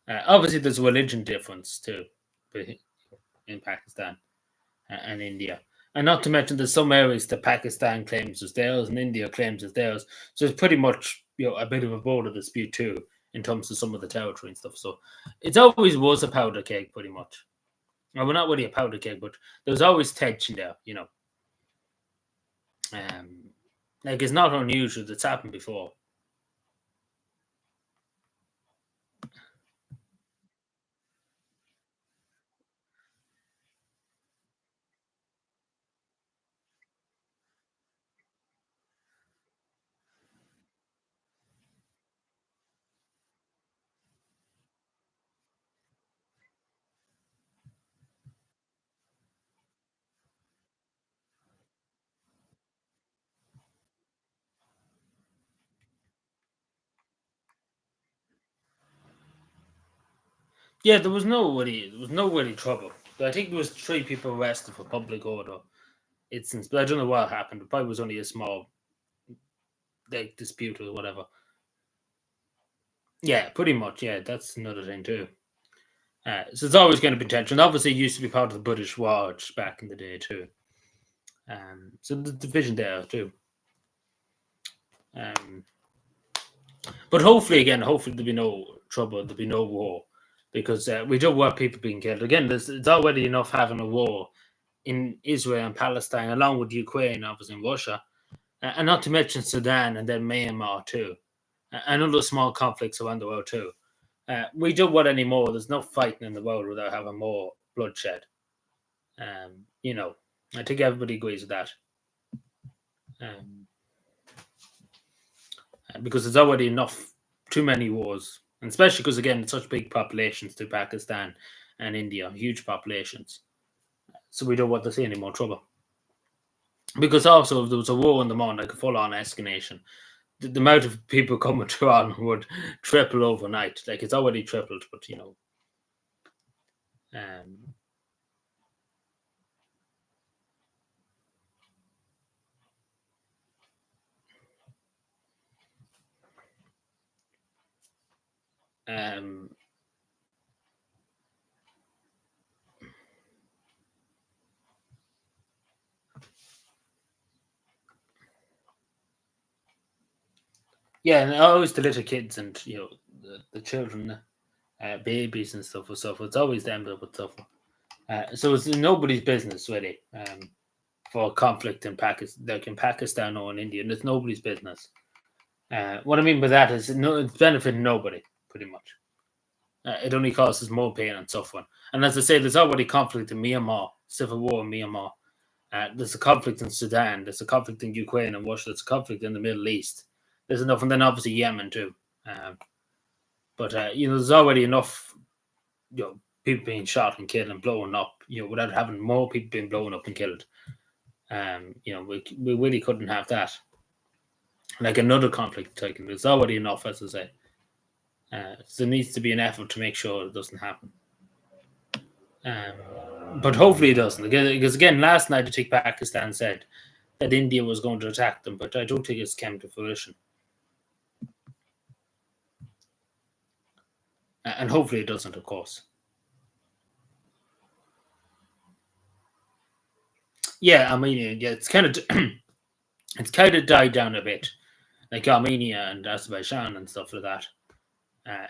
Obviously, there's a religion difference too in Pakistan and India. And not to mention, there's some areas that Pakistan claims as theirs and India claims as theirs. So it's pretty much a bit of a border dispute too in terms of some of the territory and stuff. So it's always was a powder keg, pretty much. Well, we're not really a powder keg, but there's always tension there. Um, like it's not unusual. It's happened before. Yeah, there was no really trouble. I think there was 3 people arrested for public order instance, but I don't know what happened. It probably was only a small like dispute or whatever. Yeah, pretty much. Yeah, that's another thing too. So it's always going to be tension. Obviously, it used to be part of the British Raj back in the day too. So the division there too. Um, but hopefully there'll be no trouble. There'll be no war because we don't want people being killed. Again, it's already enough having a war in Israel and Palestine, along with Ukraine, obviously, and Russia, and not to mention Sudan and then Myanmar too, and other small conflicts around the world too. We don't want any more. There's no fighting in the world without having more bloodshed. Um, you know, I think everybody agrees with that. Um, because there's already enough, too many wars, and especially because again, it's such big populations to Pakistan and India, huge populations. So we don't want to see any more trouble. Because also, if there was a war in the morning, like a full-on escalation, the amount of people coming to Iran would triple overnight. Like it's already tripled, but um, Um, yeah, and always the little kids and the children, babies and stuff. It's always them that would suffer. So it's nobody's business really. For conflict in Pakistan, like in Pakistan or in India, and it's nobody's business. What I mean by that is it's benefiting nobody, pretty much. It only causes more pain and suffering. And as I say, there's already conflict in Myanmar, civil war in Myanmar. There's a conflict in Sudan. There's a conflict in Ukraine and Russia. There's a conflict in the Middle East. There's enough, and then obviously Yemen too. But there's already enough, people being shot and killed and blown up. Without having more people being blown up and killed. We really couldn't have that. Like another conflict taken. There's already enough, as I say. So there needs to be an effort to make sure it doesn't happen. But hopefully it doesn't. Because again, last night I think Pakistan said that India was going to attack them, but I don't think it's come to fruition. And hopefully it doesn't, of course. Yeah, Armenia. Yeah, it's kind of died down a bit, like Armenia and Azerbaijan and stuff like that.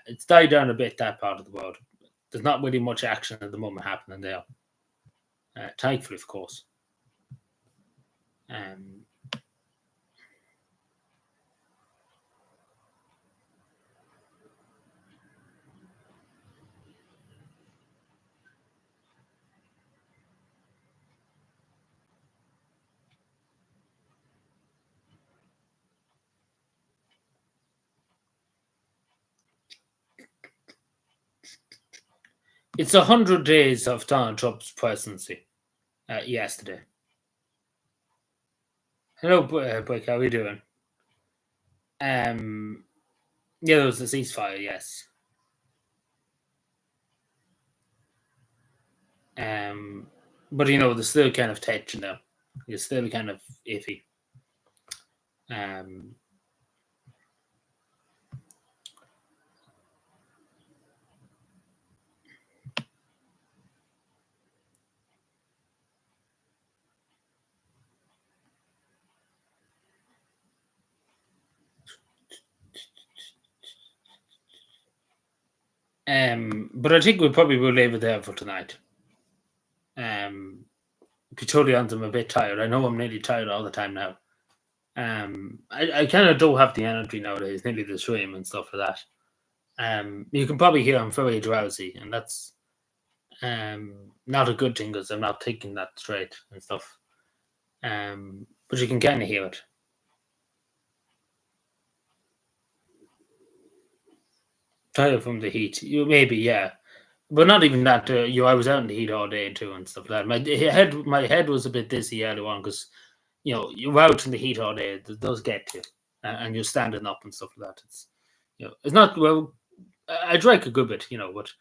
It's died down a bit, that part of the world. There's not really much action at the moment happening there. Thankfully, of course. It's 100 days of Donald Trump's presidency. Yesterday. Hello, Blake. How are you doing? Yeah, there was a ceasefire. Yes. But there's still kind of tension there. It's still kind of iffy. But I think we probably will leave it there for tonight. To be totally honest, I'm a bit tired. I know I'm nearly tired all the time now. I kind of don't have the energy nowadays, nearly the stream and stuff like that. You can probably hear I'm very drowsy, and that's not a good thing because I'm not thinking that straight and stuff. But you can kind of hear it. Tired from the heat. Maybe, yeah. But not even that. I was out in the heat all day too and stuff like that. My head was a bit dizzy earlier on because you're out in the heat all day. It does get to you, and you're standing up and stuff like that. It's not well. I drank a good bit, but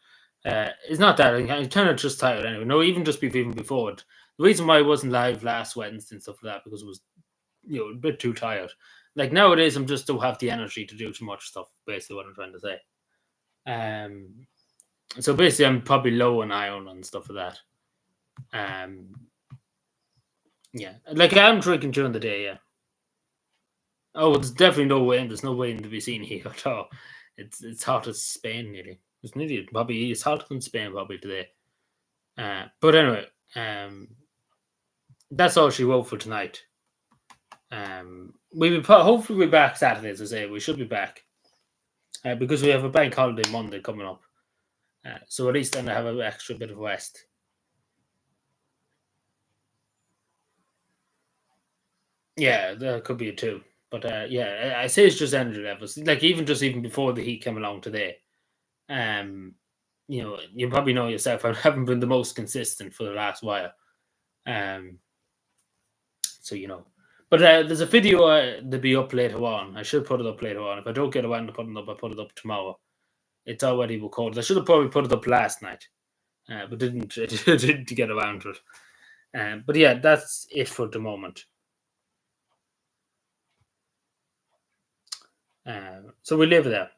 it's not that. I'm kind of just tired anyway. No, even before it. The reason why I wasn't live last Wednesday and stuff like that because it was a bit too tired. Like nowadays, I'm just don't have the energy to do too much stuff. Basically, what I'm trying to say. So basically, I'm probably low on iron and stuff like that. Yeah, like I'm drinking during the day. Yeah. Oh, there's definitely no wind. There's no wind to be seen here at all. It's hot as Spain nearly. It's hotter than Spain probably today. But anyway, that's all she wrote for tonight. We will hopefully be back Saturday, as I say. We should be back because we have a bank holiday Monday coming up. So at least then I have an extra bit of rest. Yeah, there could be a two. But yeah, I say it's just energy levels. Like even before the heat came along today, you probably know yourself. I haven't been the most consistent for the last while. So but there's a video to be up later on. I should put it up later on. If I don't get around to putting it up, I put it up tomorrow. It's already recorded. I should have probably put it up last night, but didn't get around to it. But yeah, that's it for the moment. So we live there.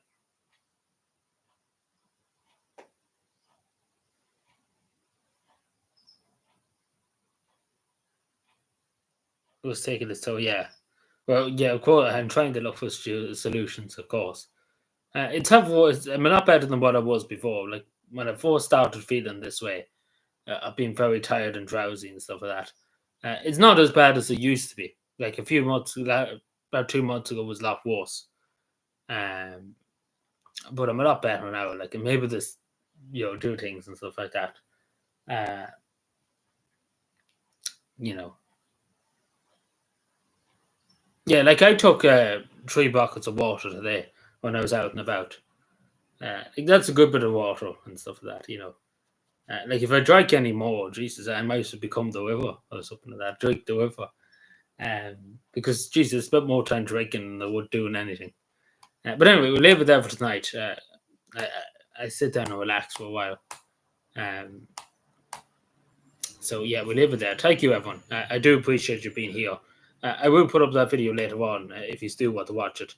was taking its toll. Yeah. Well, yeah, of course. I'm trying to look for solutions, of course. It's helpful. I'm a lot better than what I was before. Like when I first started feeling this way, I've been very tired and drowsy and stuff like that. It's not as bad as it used to be. Like a few months, about 2 months ago, was a lot worse. Um, but I'm a lot better now. Like I'm able to, do things and stuff like that. Uh, you know, yeah. Like I took 3 buckets of water today when I was out and about. Like that's a good bit of water and stuff like that. Like if I drank any more, Jesus, I might have become the river or something like that. Drink the river. Because Jesus, I spent more time drinking than I would doing anything. But anyway, we'll leave it there for tonight. I, I sit down and relax for a while. Um, so yeah, we'll leave it there. Thank you, everyone. I do appreciate you being here. I will put up that video later on if you still want to watch it.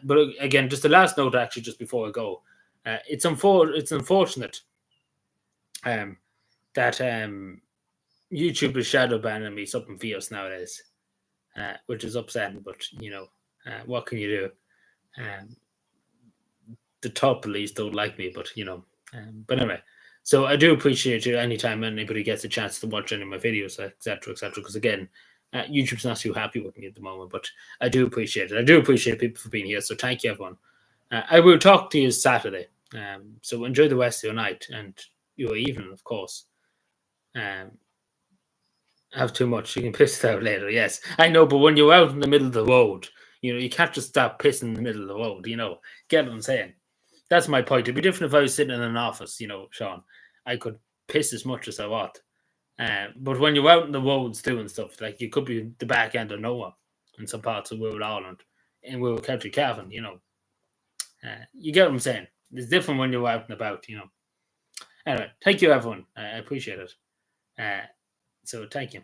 But again, just the last note, actually, just before I go, it's unfortunate um, that YouTube is shadow banning me something fierce nowadays, which is upsetting. But what can you do? Um, the top police don't like me, but but anyway. So I do appreciate you anytime anybody gets a chance to watch any of my videos, etc., etc. Because again, YouTube's not too happy with me at the moment, but I do appreciate it. I do appreciate people for being here. So thank you, everyone. I will talk to you Saturday. So enjoy the rest of your night and your evening, of course. Have too much, you can piss it out later. Yes, I know, but when you're out in the middle of the road, you can't just stop pissing in the middle of the road. Get what I'm saying? That's my point. It'd be different if I was sitting in an office. Sean, I could piss as much as I want. But when you're out in the roads doing stuff, like you could be the back end of nowhere in some parts of rural Ireland, in rural County Cavan. You get what I'm saying? It's different when you're out and about. Anyway, thank you, everyone. I appreciate it. So thank you.